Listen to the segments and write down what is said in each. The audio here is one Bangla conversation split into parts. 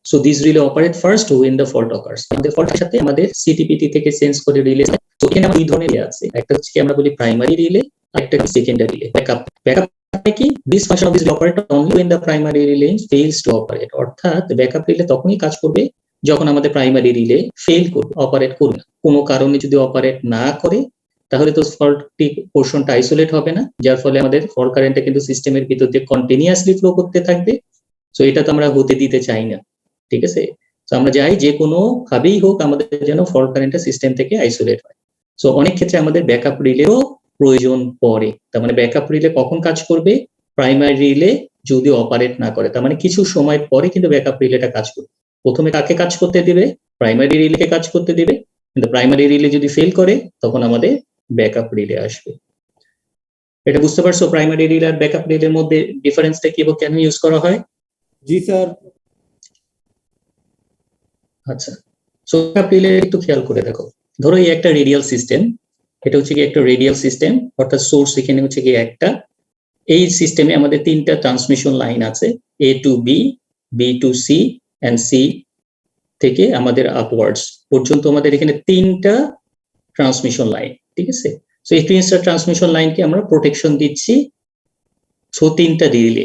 So this relay operate first when the fault occurs। আমাদের ফল্টের সাথে আমাদের সিটিপিটি থেকে সেন্স করে রিলে। তো এখানে দুই ধরনের রিলে আছে, একটা হচ্ছে কি আমরা বলি প্রাইমারি রিলে, আর একটা সেকেন্ডারি রিলে। ব্যাকআপ কি this function of this operate only when the primary relay fails to operate। অর্থাৎ ব্যাকআপ রিলে তখনই কাজ করবে যখন আমাদের প্রাইমারি রিলে ফেল করবে, অপারেট করবে না। কোনো কারণে যদি অপারেট না করে তাহলে তো ফল্টটি পোর্শনটা আইসোলেট হবে না, যার ফলে আমাদের ফল্ট কারেন্টটা কিন্তু সিস্টেমের ভিতর দিয়ে কন্টিনিউয়াসলি ফ্লো করতে থাকবে। সো এটা তো আমরা হতে দিতে চাই না, ঠিক আছে। তো আমরা চাই যে কোনো ভাবেই হোক আমাদের যেন ফল্ট কারেন্টটা সিস্টেম থেকে আইসোলেট হয়। সো অনেক ক্ষেত্রে আমাদের ব্যাকআপ রিলেও প্রয়োজন পড়ে। তার মানে ব্যাকআপ রিলে কখন কাজ করবে? প্রাইমারি রিলে যদি অপারেট না করে, তার মানে কিছু সময় পরে কিন্তু ব্যাকআপ রিলেটা কাজ করবে। প্রথমে কাকে কাজ করতে দিবে? প্রাইমারি রিলেকে কাজ করতে দিবে। কিন্তু প্রাইমারি রিলে যদি ফেল করে তখন আমাদের ব্যাকআপ রিলে আসবে। এটা বুঝতে পারছো প্রাইমারি রিলে আর ব্যাকআপ রিলের মধ্যে ডিফারেন্সটা কি এবং কেন ইউজ করা হয়? জি স্যার। আচ্ছা, সো ব্যাকআপ রিলে একটু খেয়াল করে দেখো। ধরো এই একটা রেডিয়াল সিস্টেম, এটা হচ্ছে কি একটা রেডিয়াল সিস্টেম, অর্থাৎ সোর্স এখানে হচ্ছে কি একটা। এই সিস্টেমে আমাদের তিনটা ট্রান্সমিশন লাইন আছে, A to B, B to C and C থেকে আমাদের আপওয়ার্ডস পর্যন্ত আমাদের এখানে তিনটা ট্রান্সমিশন লাইন, ঠিক আছে। সো এই তিনটা ট্রান্সমিশন লাইনকে আমরা প্রোটেকশন দিচ্ছি সো তিনটা relay,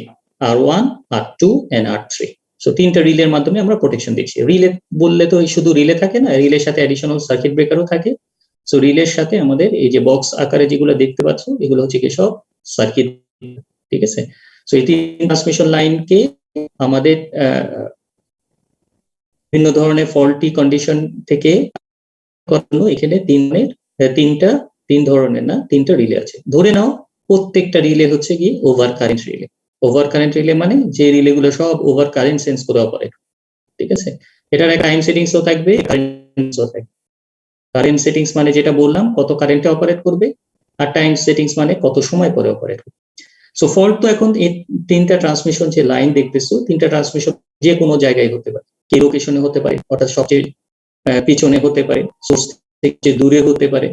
R1, R2 and R3। So তিনটা রিলের মাধ্যমে আমরা প্রোটেকশন দিচ্ছি। রিলে বললে তো শুধু রিলে থাকে না, রিলের সাথে অ্যাডিশনাল সার্কিট ব্রেকারও থাকে। সো রিলের সাথে আমাদের এই যে বক্স আকারে যেগুলো দেখতে পাচ্ছ এগুলো হচ্ছে কি সব সার্কিট, ঠিক আছে। সো এই তিন ট্রান্সমিশন লাইনকে আমাদের বিভিন্ন ধরনের ফল্টি কন্ডিশন থেকে এখানে তিন ধরনের না তিনটা রিলে আছে। ধরে নাও প্রত্যেকটা রিলে হচ্ছে কি over current relay. Over current relay মানে যে রিলে গুলো সব ওভার কারেন্ট সেন্স করে অপারেট, ঠিক আছে। এটার একটা টাইম সেটিংসও থাকবে, কারেন্ট সেটিংস মানে যেটা বললাম কত কারেন্টে অপারেট করবে, আর টাইম সেটিংস মানে কত সময় পরে অপারেট করবে। সো ফল্ট তো এখন এই তিনটা ট্রান্সমিশন যে লাইন দেখতেছো, তিনটা ট্রান্সমিশন যে কোনো জায়গায় হতে পারে, কি লোকেশনে হতে পারে, অর্থাৎ সবচেয়ে পিছনে হতে পারে, সোর্স থেকে দূরে হতে পারে,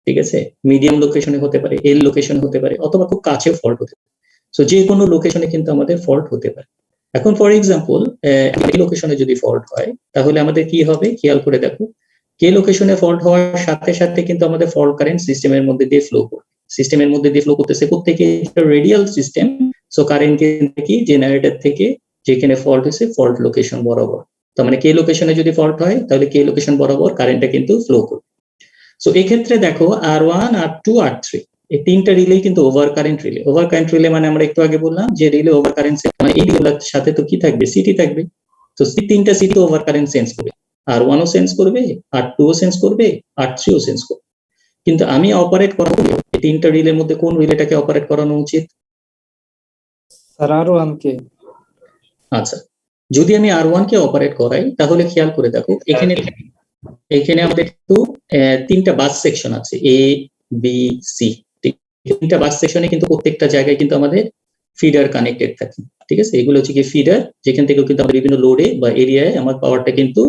ঠিক আছে, মিডিয়াম লোকেশনে হতে পারে, এল লোকেশনে হতে পারে, অথবা খুব কাছে ফল্ট হতে পারে। সো যে কোনো লোকেশনে কিন্তু আমাদের ফল্ট হতে পারে। এখন ফর এক্সাম্পল এই লোকেশনে যদি ফল্ট হয় তাহলে আমাদের কি হবে খেয়াল করে দেখো। কে লোকেশনে ফল্ট হওয়ার সাথে সাথে কিন্তু আমাদের ফল্ট কারেন্ট সিস্টেমের মধ্যে দিয়ে ফ্লো করবে। সিস্টেমের মধ্যে দিয়ে ফ্লো করতেছে কোত্থেকে? Radial system. সো কারেন্ট কি জেনারেটর থেকে যেখানে ফল্ট হয়েছে ফল্ট লোকেশন বরাবর। তার মানে কে লোকেশনে যদি ফল্ট হয় তাহলে কে লোকেশন বরাবর কারেন্টটা কিন্তু ফ্লো করবে। সো এই ক্ষেত্রে দেখো R1, R2, R3 এই তিনটা রিলে কিন্তু over current relay. Over current relay মানে আমরা একটু আগে বললাম যে রিলে ওভার কারেন্ট মানে এই রিলের সাথে তো কি থাকবে? সিটি থাকবে। তো তিনটা সিটি ওভার কারেন্ট সেন্স করবে, R1 ও সেন্স করবে, R2 ও সেন্স করবে, R3 ও সেন্স করবে। কিন্তু আমি অপারেট করাবো এই তিনটা রিলের মধ্যে কোন রিলেটাকে অপারেট করানো উচিত? স্যার R1 কে। আচ্ছা, যদি আমি R1 কে অপারেট করাই তাহলে খেয়াল করে দেখো এখানে আমাদের একটু তিনটা বাস সেকশন আছে, এ বি সি। তিনটা বাস সেকশনে কিন্তু প্রত্যেকটা জায়গায় কিন্তু আমাদের ফিডার কানেক্টেড থাকে, ঠিক আছে। এগুলো হচ্ছে কি ফিডার, যেখান থেকে কিন্তু আমাদের বিভিন্ন লোডে বা এরিয়ায় আমার পাওয়ারটা কিন্তু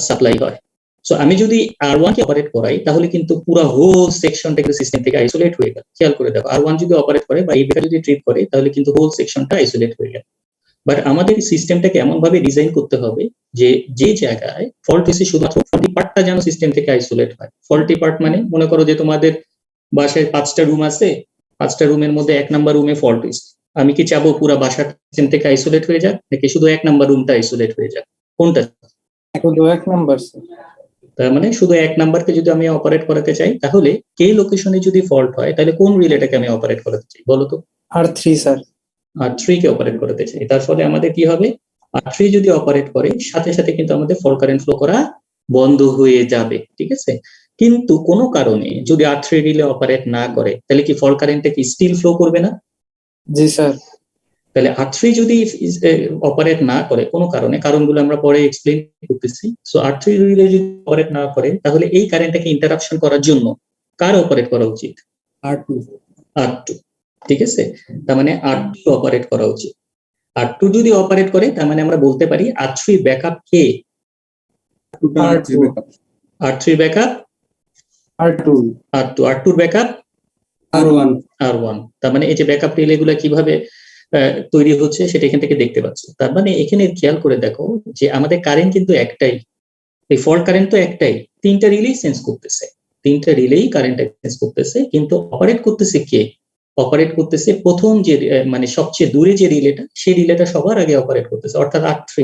সাপ্লাই হয়। সো আমি যদি R1 কে অপারেট করাই তাহলে কিন্তু পুরো হোল সেকশনটা কিন্তু সিস্টেম থেকে আইসোলেট হয়ে গেল। খেয়াল করে দেখো R1 যদি অপারেট করে বা এই বেটা যদি ট্রিপ করে তাহলে কিন্তু হোল সেকশনটা আইসোলেট হয়ে গেল। বাট আমাদের সিস্টেমটাকে এমন ভাবে ডিজাইন করতে হবে যে যে জায়গায় ফল্ট হয়েছে শুধুমাত্র ফল্টি পার্টটা যেন সিস্টেম থেকে আইসোলেট হয়। ফল্টি পার্ট মানে মনে করো যে তোমাদের বাসায় 5টা রুম আছে, 5টা রুমের মধ্যে 1 নাম্বার রুমে ফল্ট হয়েছে। আমি কি চাবো পুরো বাসা সিস্টেম থেকে আইসোলেট হয়ে যাক নাকি শুধু 1 নাম্বার রুমটা আইসোলেট হয়ে যাক? কোনটা? এখন তো 1 নাম্বার স্যার। তার মানে শুধু 1 নাম্বারকে যদি আমি অপারেট করাতে চাই তাহলে কে লোকেশনে যদি ফল্ট হয় তাহলে কোন রিলেটাকে আমি অপারেট করাতে চাই বলো তো? R3 sir. R3 কে অপারেট করতে চাই। তার ফলে আমাদের কি হবে? R3 যদি অপারেট করে সাথে সাথে কিন্তু আমাদের ফল্ট কারেন্ট ফ্লো করা বন্ধ হয়ে যাবে, ঠিক আছে। কিন্তু কোনো কারণে যদি R3 রিলে অপারেট না করে তাহলে কি ফল্ট কারেন্টটা কি স্টিল ফ্লো করবে না? জি স্যার। তাহলে R3 যদি অপারেট না করে কোনো কারণে, কারণগুলো আমরা পরে এক্সপ্লেইন করতেছি। সো R3 রিলে যদি অপারেট না করে তাহলে এই কারেন্টটাকে ইন্টারাপশন করার জন্য কার অপারেট করা উচিত? R2, ঠিক আছে। তার মানে R2 অপারেট করা উচিত। R2 যদি অপারেট করে তার মানে আমরা বলতে পারি R3 ব্যাকআপ কে? R3 backup R2 backup R1। তার মানে এই যে ব্যাকআপ রিলে গুলো কিভাবে তৈরি হচ্ছে সেটা এখান থেকে দেখতে পাচ্ছ। তার মানে এখানে খেয়াল করে দেখো যে আমাদের কারেন্ট কিন্তু একটাই, এই ফল্ট কারেন্ট তো একটাই, তিনটা রিলেই সেন্স করতেছে, তিনটা রিলেই কারেন্ট সেন্স করতেছে, কিন্তু অপারেট করতেছে কে? অপারেট করতেছে প্রথম যে মানে সবচেয়ে দূরে যে রিলেটা, সেই রিলেটা সবার আগে অপারেট করতেছে, অর্থাৎ R3।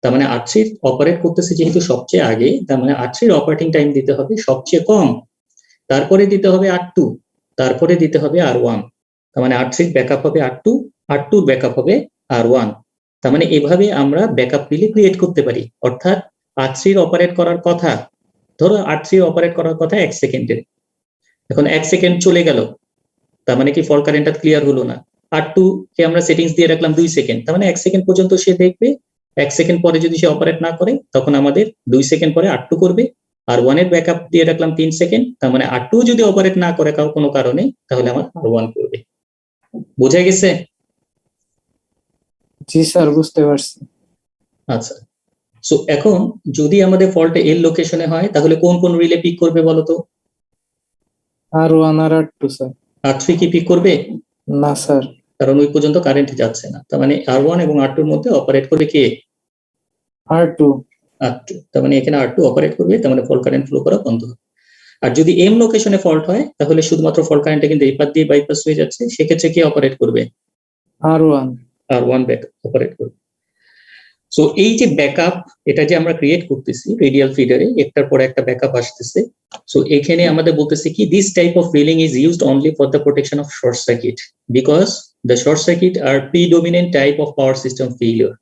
তার মানে R3 অপারেট করতেছে যেহেতু সবচেয়ে আগে, তার মানে R3 অপারেটিং টাইম দিতে হবে সবচেয়ে কম, তারপরে দিতে হবে R2, তারপরে দিতে হবে R1। তার মানে R3 ব্যাকআপ হবে R2, R2 ব্যাকআপ হবে R1। তার মানে এভাবে আমরা ব্যাকআপ রিলে ক্রিয়েট করতে পারি। অর্থাৎ R3 অপারেট করার কথা, ধরো R3 অপারেট করার কথা 1 সেকেন্ডে, এখন 1 সেকেন্ড চলে গেল, তার মানে কি ফল্ট কারেন্টটা ক্লিয়ার হলো না। R2 কে আমরা সেটিংস দিয়ে রাখলাম 2 সেকেন্ড, তার মানে 1 সেকেন্ড পর্যন্ত সে দেখবে, 1 সেকেন্ড পরে যদি সে অপারেট না করে তখন আমাদের 2 সেকেন্ড পরে R2 করবে। আর 1 এর ব্যাকআপ দিয়ে রাখলাম 3 সেকেন্ড, তার মানে R2 যদি অপারেট না করে কোনো কারণে, তাহলে আমার R1 করবে। বোঝা গেছে? জি স্যার, বুঝতে পারছি। আচ্ছা, সো এখন যদি আমাদের ফল্টে এল লোকেশনে হয় তাহলে কোন কোন রিলে পিক করবে বলো তো? R1 আর R2 স্যার। R3 কি পিক করবে? না স্যার। কারণ ওই পর্যন্ত কারেন্ট যাচ্ছে না। তার মানে R1 এবং R2 এর মধ্যে অপারেট করবে কে? R2। R2। তার মানে এখানে R2 অপারেট করবে, তার মানে ফল্ট কারেন্ট ফ্লো করা বন্ধ হবে। আর যদি এম লোকেশনে ফল্ট হয় তাহলে শুধুমাত্র ফল্ট কারেন্টটা কিন্তু এই পাশ দিয়ে বাইপাস হয়ে যাচ্ছে, সেক্ষেত্রে কে অপারেট করবে? R1। R1 ব্যাক অপারেট করবে। সো এই যে ব্যাকআপ, এটা যে আমরা ক্রিয়েট করতেছি রেডিয়াল ফিডারে, একটার পর একটা ব্যাকআপ আসতেছে। সো এখানে আমাদের বলতেছে কি, this type of relaying is used only for the protection of short circuit because the short circuit are predominant type of power system failure.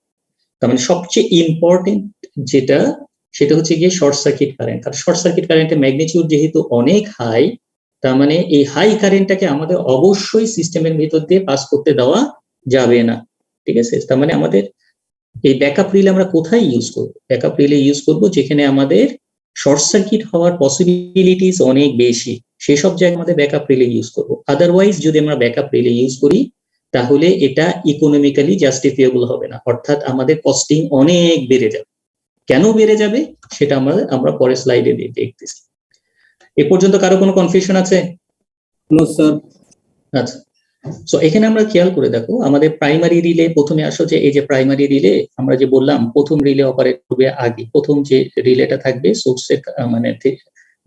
তার মানে সবচেয়ে ইম্পর্টেন্ট যেটা, সেটা হচ্ছে গিয়ে শর্ট সার্কিট কারেন্ট। আর শর্ট সার্কিট কারেন্টের ম্যাগনিটিউড যেহেতু অনেক হাই, তার মানে এই হাই কারেন্টটাকে আমাদের অবশ্যই সিস্টেমের ভিতর দিয়ে পাস করতে দেওয়া যাবে না। ঠিক আছে? তার মানে আমাদের এই ব্যাকআপ রিলে আমরা কোথায় ইউজ করব? ব্যাকআপ রিলে ইউজ করব যেখানে আমাদের শর্ট সার্কিট হওয়ার পসিবিলিটিস অনেক বেশি, সেসব জায়গায় আমাদের ব্যাকআপ রিলে ইউজ করব। আদারওয়াইজ যদি আমরা ব্যাকআপ রিলে ইউজ করি তাহলে এটা ইকোনমিক্যালি জাস্টিফিয়েবল হবে না, অর্থাৎ আমাদের কস্টিং অনেক বেড়ে যাবে। কেন বেড়ে যাবে সেটা আমরা পরের স্লাইডে দেখতেছি। এ পর্যন্ত কারো কোনো কনফিউশন আছে? No sir. আচ্ছা, সো এখানে আমরা খেয়াল করে দেখো আমাদের প্রাইমারি রিলে, প্রথমে আসো যে এই যে প্রাইমারি রিলে আমরা যে বললাম প্রথম রিলে অপারেট করবে আগে, প্রথম যে রিলেটা থাকবে সোর্সের মানে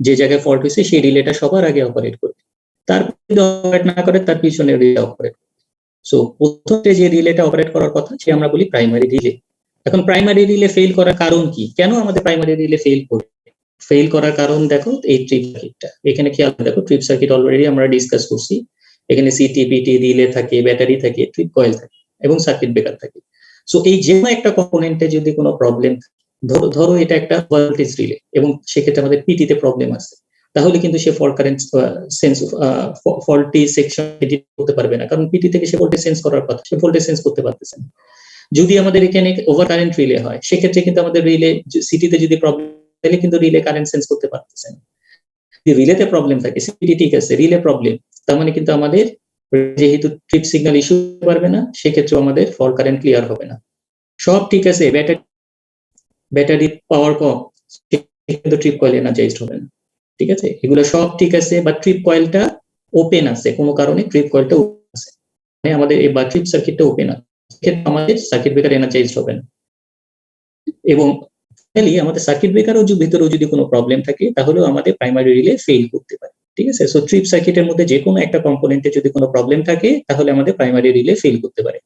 যে জায়গায় ফল্ট হয়েছে সেই রিলেটা সবার আগে অপারেট করবে, তারপর যদি অপারেট না করে তার পিছনে রিলে অপারেট করবে। সো প্রথমে যে রিলেটা অপারেট করার কথা সে আমরা বলি প্রাইমারি রিলে। এখন প্রাইমারি রিলে ফেল করার কারণ কি? কেন আমাদের প্রাইমারি রিলে ফেল করবে? ফেল করার কারণ দেখো এই ট্রিপ সার্কিটটা, এখানে খেয়াল দেখো ট্রিপ সার্কিট অলরেডি আমরা ডিসকাস করছি। এখানে সিটিপিটি রিলে থাকে, ব্যাটারি থাকে, ট্রিপ কয়েল থাকে এবং সার্কিট ব্রেকার থাকে। সো এই যে কোনো একটা কম্পোনেন্টে যদি কোনো প্রবলেম, ধরো এটা একটা ভোল্টেজ রিলে এবং সেক্ষেত্রে আমাদের পিটিতে প্রবলেম আছে, তাহলে কিন্তু সে fault current sense faulty section edit করতে পারবে না, কারণ পিটি থেকে সে ভোল্টেজ সেন্স করার কথা, সে ভোল্টেজ সেন্স করতে পারতেছে না। যদি আমাদের এখানে ওভার কারেন্ট রিলে হয় সেক্ষেত্রে কিন্তু আমাদের রিলে সিটিতে যদি প্রবলেম, তাহলে কিন্তু রিলে কারেন্ট সেন্স করতে পারতেছে না। রিলেতে প্রবলেম থাকে, সিটি ঠিক আছে, রিলে প্রবলেম, তার মানে কিন্তু আমাদের যেহেতু ট্রিপ সিগন্যাল ইস্যু পারবে না, সেক্ষেত্রে আমাদের ফল্ট কারেন্ট ক্লিয়ার হবে না। সব ঠিক আছে, ব্যাটারি পাওয়ার কম, কিন্তু ট্রিপ কয়েল এনার্জাইজড হবে না। ঠিক আছে, এগুলো সব ঠিক আছে, বা ট্রিপ কয়েলটা ওপেন আছে, কোনো কারণে ট্রিপ কয়েলটা ওপেন আছে, মানে আমাদের এই বা ট্রিপ সার্কিটটা ওপেন আছে, সেক্ষেত্রে আমাদের সার্কিট ব্রেকার এনার্জাইজড হবে না। এবং আমাদের সার্কিট ব্রেকারও ভিতরেও যদি কোনো প্রবলেম থাকে তাহলেও আমাদের প্রাইমারি রিলে ফেল করতে পারে। ঠিক আছে, সো ট্রিপ সার্কিটের মধ্যে যে কোনো একটা কম্পোনেন্টে যদি কোনো প্রবলেম থাকে তাহলে আমাদের প্রাইমারি রিলে ফেল করতে পারে।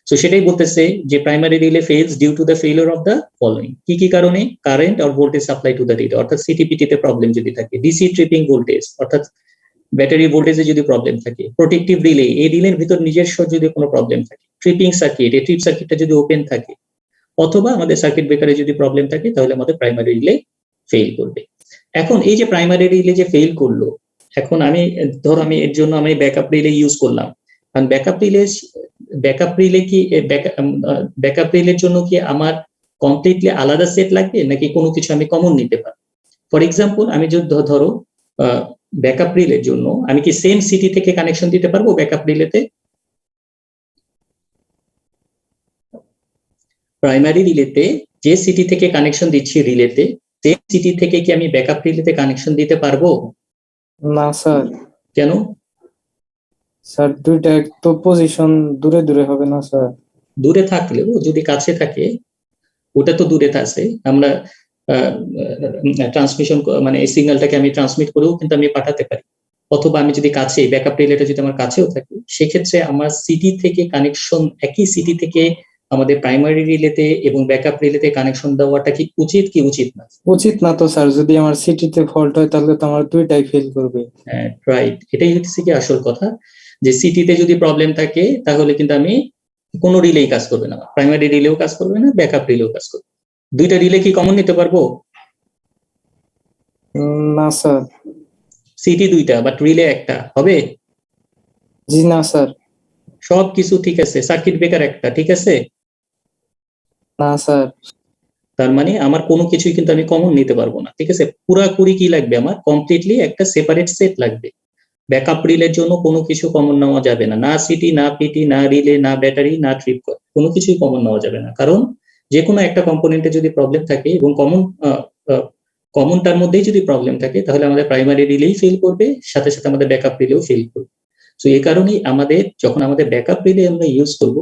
সো সেটাই বলতেছে যে primary relay fails due to the failure of the following. কি কি কারণে? Current or voltage supply to the relay, অর্থাৎ সিটিপিটি তে প্রবলেম যদি থাকে, ডিসি ট্রিপিং ভোল্টেজ অর্থাৎ ব্যাটারি ভোল্টেজে যদি প্রবলেম থাকে, প্রোটেক্টিভ রিলে, এই রিলের ভিতর নিজস্ব যদি কোনো প্রবলেম থাকে, ট্রিপিং সার্কিট, এই ট্রিপ সার্কিটটা যদি ওপেন থাকে, অথবা আমাদের সার্কিট ব্রেকারে যদি প্রবলেম থাকে তাহলে আমাদের প্রাইমারি রিলে ফেল করবে। এখন এই যে প্রাইমারি রিলে যে ফেল করলো, এখন আমি ধর আমি এর জন্য আমি ব্যাকআপ রিলে ইউজ করলাম, কারণ ব্যাকআপ রিলে কি ব্যাকআপ রিলের জন্য কি আমার কমপ্লিটলি আলাদা সেট লাগবে নাকি কোনো কিছু আমি কমন নিতে পারি? ফর এক্সাম্পল আমি যদি ধরো ব্যাকআপ রিলের জন্য আমি কি সেম সিটি থেকে কানেকশন দিতে পারবো ব্যাকআপ রিলেতে? প্রাইমারি রিলেতে যে সিটি থেকে কানেকশন দিচ্ছি রিলেতে, সেম সিটি থেকে কি আমি ব্যাকআপ রিলেতে কানেকশন দিতে পারবো? না স্যার। কেন? স্যার দুইটা এক তো পজিশন দূরে দূরে হবে না স্যার? দূরে থাকলেও যদি কাছে থাকে, ওটা তো দূরে আছে, আমরা ট্রান্সমিশন মানে এই সিগন্যালটাকে আমি ট্রান্সমিট করেও কিন্তু আমি পাঠাতে পারি। অথবা আমি যদি কাছে ব্যাকআপ রিলেটা যদি আমার কাছেও থাকে, সেক্ষেত্রে আমার সিটি থেকে কানেকশন, একই সিটি থেকে আমাদের প্রাইমারি রিলেতে এবং ব্যাকআপ রিলেতে কানেকশন দেওয়াটা কি উচিত কি উচিত না? উচিত না তো স্যার, যদি আমার সিটিতে ফল্ট হয় তাহলে তো আমার দুইটাই ফেল করবে। রাইট, এটাই হচ্ছে কি আসল কথা, যে সিটিতে যদি প্রবলেম থাকে তাহলে কিন্তু আমি কোনো রিলেই কাজ করবে না, প্রাইমারি রিলেও কাজ করবে না, ব্যাকআপ রিলেও কাজ করবে। দুইটা রিলে কি কমন নিতে পারবো? না স্যার। সিটি দুইটা বাট রিলে একটা হবে? জি না স্যার। সবকিছু ঠিক আছে, সার্কিট ব্রেকার একটা ঠিক আছে, না স্যার। তার মানে আমার কোনো কিছুই কিন্তু আমি কমন নিতে পারবো না, ঠিক আছে। পুরাপুরি কি লাগবে, আমার কমপ্লিটলি একটা সেপারেট সেট লাগবে। ব্যাকআপ রিলের জন্য কোনো কিছু কমন নেওয়া যাবে না, না সিটি না পিটি না রিলে না ব্যাটারি না ট্রিপ কয়েল, কোনো কিছুই কমন নেওয়া যাবে না। কারণ যে কোনো একটা কম্পোনেন্টে যদি প্রবলেম থাকে এবং কমনটার মধ্যেই যদি প্রবলেম থাকে, তাহলে আমাদের প্রাইমারি রিলেই ফেল করবে, সাথে সাথে আমাদের ব্যাকআপ রিলেও ফেল করবে। তো এই কারণেই আমাদের যখন আমাদের ব্যাকআপ রিলে আমরা ইউজ করব,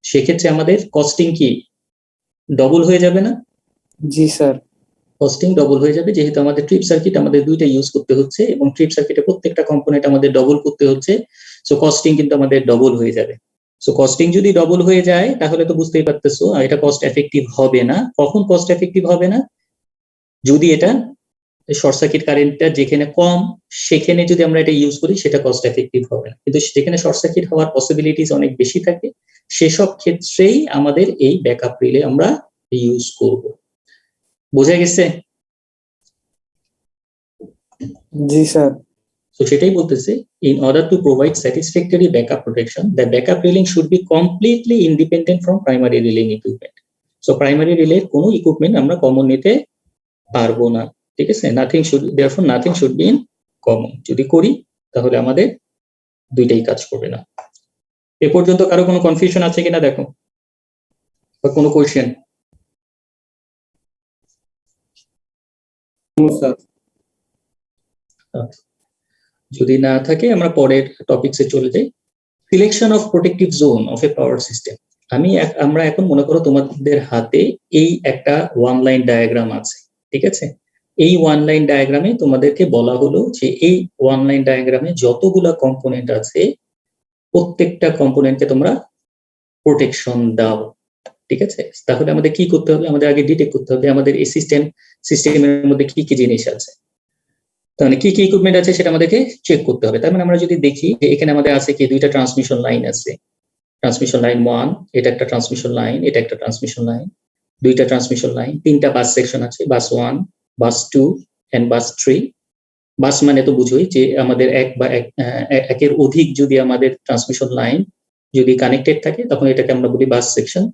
সেক্ষেত্রে আমাদের কস্টিং কি ডবল হয়ে যাবে না? জি স্যার। কস্টিং ডবল হয়ে যাবে, যেহেতু আমাদের ট্রিপ সার্কিট আমাদের দুইটা ইউজ করতে হচ্ছে এবং ট্রিপ সার্কিটে প্রত্যেকটা কম্পোনেন্ট আমাদের ডবল করতে হচ্ছে। সো কস্টিং কিন্তু আমাদের ডবল হয়ে যাবে। সো কস্টিং যদি ডবল হয়ে যায়, তাহলে তো বুঝতেই পারতেছো এটা কস্ট এফেক্টিভ হবে না। কখন কস্ট এফেক্টিভ হবে না? যদি এটা শর্ট সার্কিট কারেন্টটা যেখানে কম, সেখানে যদি আমরা এটা ইউজ করি, সেটা কস্ট এফেক্টিভ হবে না। কিন্তু যেখানে শর্ট সার্কিট হওয়ার পসিবিলিটিস অনেক বেশি থাকে, সেসব ক্ষেত্রেই আমাদের এই ব্যাকআপ রিলে আমরা ইউজ করব। বোঝা গেছে? জি স্যার। So সেটাই বলতেছে, in order to provide satisfactory backup protection, the backup reeling should be completely independent from primary reeling equipment. So primary relay কোনো equipment আমরা কমন নিতে পারবো না, ঠিক আছে। nothing should, therefore nothing should be in common. যদি করি তাহলে আমাদের দুইটাই কাজ করবে না। এ পর্যন্ত কারো কোনো কনফিউশন আছে কিনা দেখো, বা কোনো কোয়েশ্চেন? যদি না থাকে আমরা পরের টপিকসে চলে যাই। Selection of protective zone of A power system. আমরা এখন মনে করো তোমাদের হাতে এই একটা ওয়ান লাইন ডায়াগ্রাম আছে, ঠিক আছে। এই ওয়ান লাইন ডায়াগ্রামে তোমাদেরকে বলা হলো যে এই ওয়ান লাইন ডায়াগ্রামে যতগুলা কম্পোনেন্ট আছে, প্রত্যেকটা কম্পোনেন্টকে তোমরা প্রোটেকশন দাও, ঠিক আছে। তাহলে আমাদের কি করতে হবে, আমাদের আগে ডিটেক্ট করতে হবে আমাদের এই সিস্টেমের মধ্যে কি কি জিনিস আছে, তাহলে কি কি ইকুইপমেন্ট আছে সেটা আমাদেরকে চেক করতে হবে। তার মানে আমরা যদি দেখি যে এখানে আমাদের আছে কি দুইটা ট্রান্সমিশন লাইন আছে, ট্রান্সমিশন লাইন 1, এটা একটা ট্রান্সমিশন লাইন, এটা একটা ট্রান্সমিশন লাইন, দুইটা ট্রান্সমিশন লাইন, তিনটা বাস সেকশন আছে, বাস 1, বাস 2 এন্ড বাস 3। বাস মানে তো বুঝোই যে আমাদের এক বা একের অধিক যদি আমাদের ট্রান্সমিশন লাইন যদি কানেক্টেড থাকে, তখন এটাকে আমরা বলি বাস সেকশন।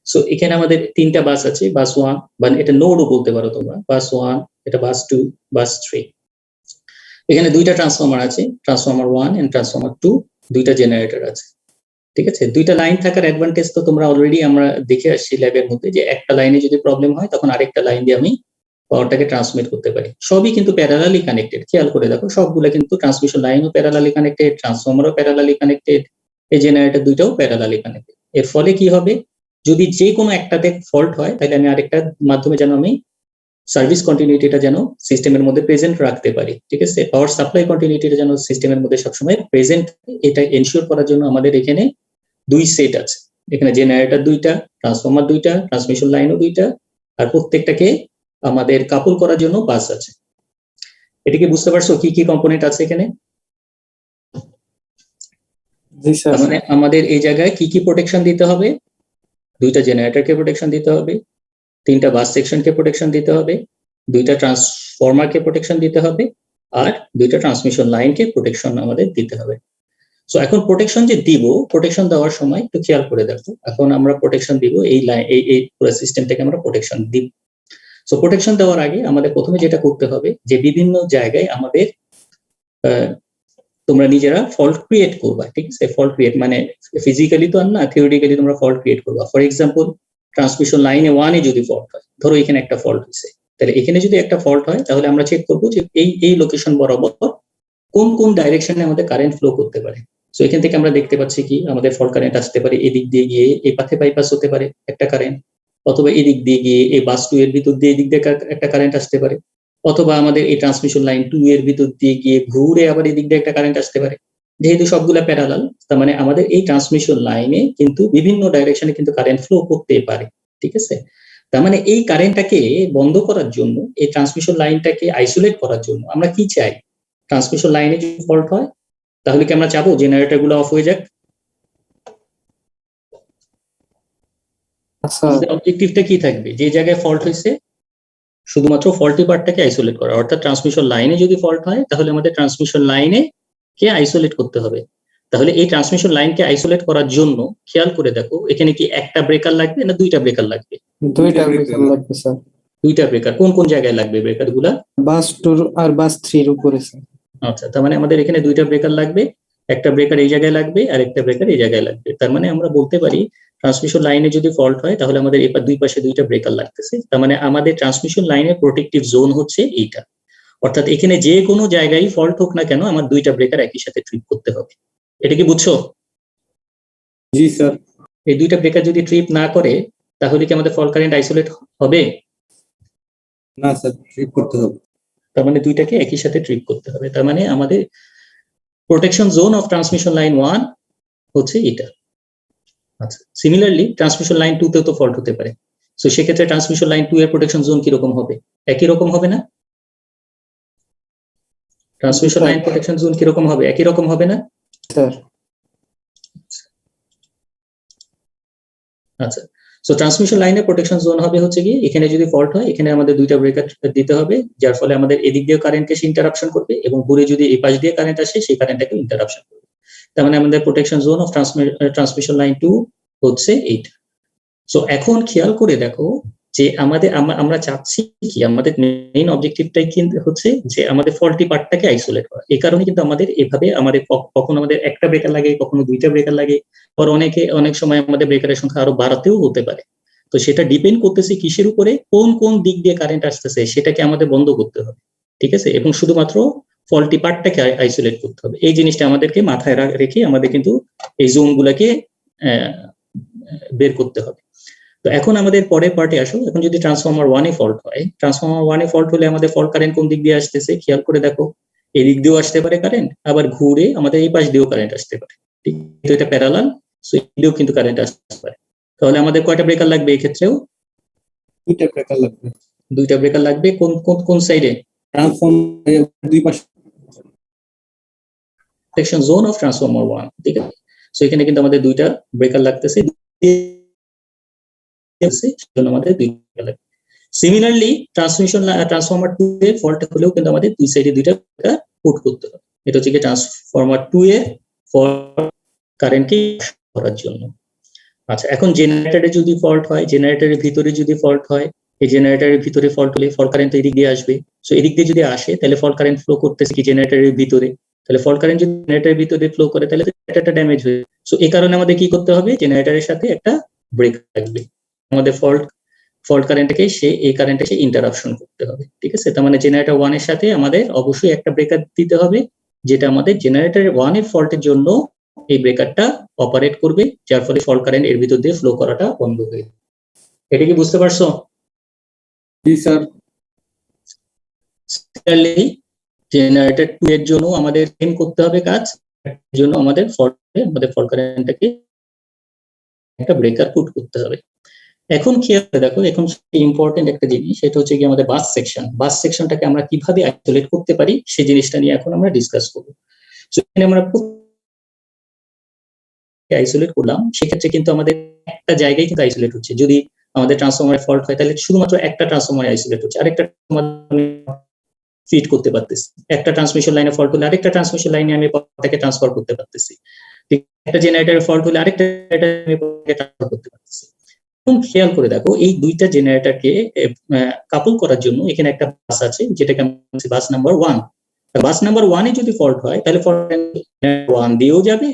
সো এখানে আমাদের তিনটা বাস আছে, বাস 1 বা এটা নোডও বলতে পারো তোমরা, বাস 1, এটা বাস 2, বাস 3। এখানে দুইটা ট্রান্সফরমার আছে, ট্রান্সফরমার 1 এন্ড ট্রান্সফরমার 2, দুইটা জেনারেটর আছে, ঠিক আছে। দুইটা লাইন থাকার অ্যাডভান্টেজ তো তোমরা অলরেডি আমরা দেখে আসছি ল্যাবের মধ্যে, যে একটা লাইনে যদি প্রবলেম হয় তখন আরেকটা লাইন দিয়ে আমি পাওয়ারটাকে ট্রান্সমিট করতে পারি। সবই কিন্তু প্যারালালি কানেক্টেড, খেয়াল করে দেখো সবগুলো কিন্তু ট্রান্সমিশন লাইনও প্যারালালি কানেক্টেড, ট্রান্সফরমারও প্যারালালি কানেক্টেড, এই জেনারেটর দুইটাও প্যারালালি কানেক্টেড। এর ফলে কি হবে, যদি যে কোনো একটাতে ফল্ট হয়, তাহলে আমি আরেকটার মাধ্যমে যেন আমি সার্ভিস কন্টিনিউটিটা যেন সিস্টেমের মধ্যে প্রেজেন্ট রাখতে পারি, ঠিক আছে। পাওয়ার সাপ্লাই কন্টিনিউটিটা যেন সিস্টেমের মধ্যে সবসময় প্রেজেন্ট, এটা এনশিওর করার জন্য আমাদের এখানে দুই সেট আছে। এখানে জেনারেটর দুইটা, ট্রান্সফরমার দুইটা, ট্রান্সমিশন লাইনও দুইটা, আর প্রত্যেকটাকে আমাদের কাপল করার জন্য বাস আছে। এটা কি বুঝতে পারছো কি কি কম্পোনেন্ট আছে এখানে? জি স্যার। মানে আমাদের এই জায়গায় কি কি প্রোটেকশন দিতে হবে, দুইটা জেনারেটরকে প্রোটেকশন দিতে হবে, তিনটা বাস সেকশনকে প্রোটেকশন দিতে হবে, দুইটা ট্রান্সফরমারকে প্রোটেকশন দিতে হবে, আর দুইটা ট্রান্সমিশন লাইনকে প্রোটেকশন আমাদের দিতে হবে। সো এখন প্রোটেকশন যে দিব, প্রোটেকশন দেওয়ার সময় একটু খেয়াল করে দেখো, এখন আমরা প্রোটেকশন দিব এই লাইন, এই পুরো সিস্টেম থেকে আমরা প্রোটেকশন দিব। সো প্রোটেকশন দেওয়ার আগে আমাদের প্রথমে যেটা করতে হবে, যে বিভিন্ন জায়গায় আমাদের তোমরা নিজেরা ফল্ট ক্রিয়েট করবা, ঠিক আছে। ফল্ট ক্রিয়েট মানে ফিজিক্যালি তো আর না, থিওরিটিক্যালি তোমরা ফল্ট ক্রিয়েট করবা। ফর এক্সাম্পল, ট্রান্সমিশন লাইনে 1 এ যদি ফল্ট হয়, ধরো এখানে একটা ফল্ট হয়েছে, তাহলে এখানে যদি একটা ফল্ট হয়, তাহলে আমরা চেক করবো যে এই লোকেশন বরাবর কোন কোন ডাইরেকশনে আমাদের কারেন্ট ফ্লো করতে পারে। সো এখান থেকে আমরা দেখতে পাচ্ছি কি আমাদের ফল্ট কারেন্ট আসতে পারে এদিক দিয়ে গিয়ে এই পাথে বাইপাস হতে পারে একটা কারেন্ট, অথবা এদিক দিয়ে গিয়ে এই বাস 2 এর ভিতর দিয়ে এদিক দিয়ে একটা কারেন্ট আসতে পারে, অথবা আমাদের এই ট্রান্সমিশন লাইন 2 এর ভিতর দিয়ে গিয়ে ঘুরে আবার এদিক দিয়ে একটা কারেন্ট আসতে পারে। যেহেতু সবগুলা প্যারালাল, তার মানে আমাদের এই ট্রান্সমিশন লাইনে কিন্তু বিভিন্ন ডাইরেকশনে কিন্তু কারেন্ট ফ্লো করতে পারে, ঠিক আছে। তার মানে এই কারেন্টটাকে বন্ধ করার জন্য, এই ট্রান্সমিশন লাইনটাকে আইসোলেট করার জন্য আমরা কি চাই? ট্রান্সমিশন লাইনে যদি ফল্ট হয় তাহলে কি আমরা চাবো জেনারেটর গুলো অফ হয়ে যাক? আচ্ছা আমাদের অবজেক্টিভটা কি থাকবে? যে জায়গায় ফল্ট হয়েছে শুধুমাত্র ফল্টি পার্টটাকে আইসোলেট করা, অর্থাৎ ট্রান্সমিশন লাইনে যদি ফল্ট হয় তাহলে আমাদের ট্রান্সমিশন লাইনে কে আইসোলেট করতে হবে। তাহলে এই ট্রান্সমিশন লাইনকে আইসোলেট করার জন্য খেয়াল করে দেখো এখানে কি একটা ব্রেকার লাগবে না দুইটা ব্রেকার লাগবে? দুইটা ব্রেকার লাগবে স্যার। দুইটা ব্রেকার। কোন কোন জায়গায় লাগবে ব্রেকার গুলা? বাস 2 আর বাস 3 এর উপরে স্যার। আচ্ছা, তার মানে আমাদের এখানে দুইটা ব্রেকার লাগবে, একটা ব্রেকার এই জায়গায় লাগবে আর একটা ব্রেকার এই জায়গায় লাগবে। তার মানে আমরা বলতে পারি ট্রান্সমিশন লাইনে যদি ফল্ট হয় তাহলে আমাদের এবার দুই পাশে দুইটা ব্রেকার লাগতেছে। তার মানে আমাদের ট্রান্সমিশন লাইনের প্রোটেক্টিভ জোন হচ্ছে এইটা, অর্থাৎ এখানে যে কোনো জায়গায় ফল্ট হোক না কেন আমার দুইটা ব্রেকার একই সাথে ট্রিপ করতে হবে। এটা কি বুঝছো? জি স্যার। এই দুইটা ব্রেকার যদি ট্রিপ না করে তাহলে কি আমাদের ফল্ট কারেন্ট আইসোলেট হবে? না স্যার, ট্রিপ করতে হবে। তার মানে দুইটাকে একই সাথে ট্রিপ করতে হবে। তার মানে আমাদের protection zone of transmission line 1 হচ্ছে এটা। আচ্ছা, সিমিলারলি ট্রান্সমিশন লাইন 2 তেও তো ফল্ট হতে পারে। সো সেক্ষেত্রে ট্রান্সমিশন লাইন 2 এর প্রোটেকশন জোন কিরকম হবে? একই রকম হবে না? ট্রান্সমিশন লাইন প্রোটেকশন জোন কিরকম হবে? একই রকম হবে না স্যার? আচ্ছা, সো ট্রান্সমিশন লাইনের প্রোটেকশন জোন হবে হচ্ছে কি এখানে যদি ফল্ট হয় এখানে আমাদের দুইটা ব্রেকার দিতে হবে, যার ফলে আমাদের এদিক দিয়ে কারেন্টকে সে ইন্টারাপশন করবে এবং ঘুরে যদি এই পাশ দিয়ে কারেন্ট আসে সেই কারেন্টটাকে ইন্টারাপশন করবে। তার মানে আমাদের protection zone of transmission line 2 হচ্ছে এইটা। সো এখন খেয়াল করে দেখো যে আমাদের আমরা চাচ্ছি কি, আমাদের মেইন অবজেক্টিভটাই কিন্তু হচ্ছে যে আমাদের ফল্টি পার্টটাকে আইসোলেট করা। এই কারণে কিন্তু আমাদের এভাবে আমাদের কখনো আমাদের একটা ব্রেকার লাগে, কখনো দুইটা ব্রেকার লাগে, আর অনেক সময় আমাদের ব্রেকারের সংখ্যা আরো বাড়াতেও হতে পারে। তো সেটা ডিপেন্ড করতেছে কিসের উপরে, কোন কোন দিক দিয়ে কারেন্ট আসতেছে সেটাকে আমাদের বন্ধ করতে হবে, ঠিক আছে, এবং শুধুমাত্র ফল্টি পার্টটাকে আইসোলেট করতে হবে। এই জিনিসটা আমাদেরকে মাথায় রেখে আমাদের কিন্তু এই জোন গুলাকে বের করতে হবে। তো এখন আমাদের পরের পার্টে আসো। এখন যদি ট্রান্সফর্মার 1 এ ফল্ট হয়, ট্রান্সফর্মার 1 এ ফল্ট হলে আমাদের ফল্ট কারেন্ট কোন দিক দিয়ে আসতেছে খেয়াল করে দেখো। এই দিক দিয়েও আসতে পারে কারেন্ট, আবার ঘুরে আমাদের এই পাশ দিয়েও কারেন্ট আসতে পারে, ঠিক আছে, এটা প্যারালাল। সো এই দিকেও কিন্তু কারেন্ট আসতে পারে। তাহলে আমাদের কয়টা ব্রেকার লাগবে এই ক্ষেত্রেও? দুইটা ব্রেকার লাগবে। দুইটা ব্রেকার লাগবে। কোন কোন কোন সাইডে? ট্রান্সফর্মার দুই পাশে। প্রোটেকশন জোন অফ ট্রান্সফর্মার 1, ঠিক আছে। সো এখানে কিন্তু আমাদের দুইটা ব্রেকার লাগতেছে, সেজন্য আমাদের দুইটা ব্রেকার লাগবে। সিমিলারলি ট্রান্সফর্মার 2 এ ফল্ট হলেও কিন্তু আমাদের দুই সাইডে দুইটা ব্রেকার পুট করতে হবে। এটা হচ্ছে কি ট্রান্সফর্মার 2 এ ফল্ট কারেন্টকে করার জন্য। আচ্ছা, এখন জেনারেটরে যদি ফল্ট হয়, জেনারেটরের ভিতরে যদি ফল্ট হয়, এই জেনারেটরের ভিতরে ফল্ট হলে ফল্ট কারেন্ট তো এদিক দিয়ে আসবে। সো এদিক দিয়ে যদি আসে তাহলে ফল্ট কারেন্ট ফ্লো করতেছে কি জেনারেটরের ভিতরে, তাহলে ফল্ট কারেন্ট যদি জেনারেটরের ভিতরে ফ্লো করে তাহলে জেনারেটরটা ড্যামেজ হয়ে। সো এই কারণে আমাদের কি করতে হবে, জেনারেটরের সাথে একটা ব্রেক লাগবে। আমাদের ফল্ট কারেন্টকে এই কারেন্টকে ইন্টারাপশন করতে হবে, ঠিক আছে। তার মানে জেনারেটর 1 এর সাথে আমাদের অবশ্যই একটা ব্রেকার দিতে হবে, যেটা আমাদের জেনারেটর 1 এর ফল্টের জন্য এই ব্রেকারটা অপারেট করবে, যার ফলে ফল্ট কারেন্ট এর ভিতর দিয়ে ফ্লো করাটা বন্ধ হয়ে যাবে। এটা কি বুঝতে পারছো? জি স্যার। সিমিলারলি জেনারেটর 2 এর জন্য আমাদের সেম করতে হবে কাজ। এর জন্য আমাদের ফল্ট কারেন্টটাকে একটা ব্রেকার পুট করতে হবে। এখন খেয়াল করে দেখো, এখন ইম্পর্টেন্ট একটা জিনিস, সেটা হচ্ছে কি আমাদের বাস সেকশনটাকে আমরা কিভাবে আইসোলেট করতে পারি সেই জিনিসটা নিয়ে এখন আমরা ডিসকাস করবো। সো এখানে আমরা আইসোলেট করলাম, সেক্ষেত্রে কিন্তু আমাদের একটা জায়গায় কিন্তু আইসোলেট হচ্ছে। যদি আমাদের ট্রান্সফরমারে ফল্ট হয় তাহলে শুধুমাত্র একটা ট্রান্সফরমারে আইসোলেট হচ্ছে, আরেকটা ফিট করতে পারতেছি। একটা ট্রান্সমিশন লাইনে ফল্ট হলে আরেকটা ট্রান্সমিশন লাইনে আমি পাওয়ারটাকে ট্রান্সফার করতে পারতেছি। একটা জেনারেটরে ফল্ট হলে আরেকটা আমি ট্রান্সফার করতে পারতেছি। এখন খেয়াল করে দেখো, এই দুইটা জেনারেটরকে কাপল করার জন্য এখানে একটা বাস আছে, যেটাকে আমরা বাস নাম্বার 1। বাস নাম্বার 1 এ যদি ফল্ট হয় তাহলে ফল্ট 1 দিয়েও যাবে,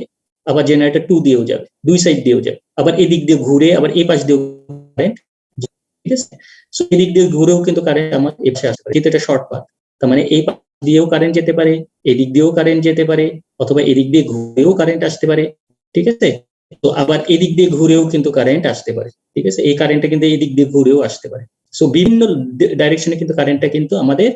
আবার জেনারেটর 2 দিয়েও যাবে, দুই সাইড দিয়েও যাবে, আবার এদিক দিয়ে ঘুরে আবার এই পাশ দিয়েও কারেন্ট, ঠিক আছে। সো এদিক দিয়ে ঘুরেও কিন্তু কারেন্ট আমার এই পাশে আসতে পারে, কিন্তু এটা শর্ট পাথ। তার মানে এই দিয়েও কারেন্ট যেতে পারে, এদিক দিয়েও কারেন্ট যেতে পারে, অথবা এদিক দিয়ে ঘুরেও কারেন্ট আসতে পারে, ঠিক আছে। তো আবার এদিক দিয়ে ঘুরেও কিন্তু কারেন্ট আসতে পারে, ঠিক আছে। এই কারেন্টটা কিন্তু এদিক দিয়ে ঘুরেও আসতে পারে। সো বিভিন্ন ডাইরেকশনে কিন্তু কারেন্টটা কিন্তু আমাদের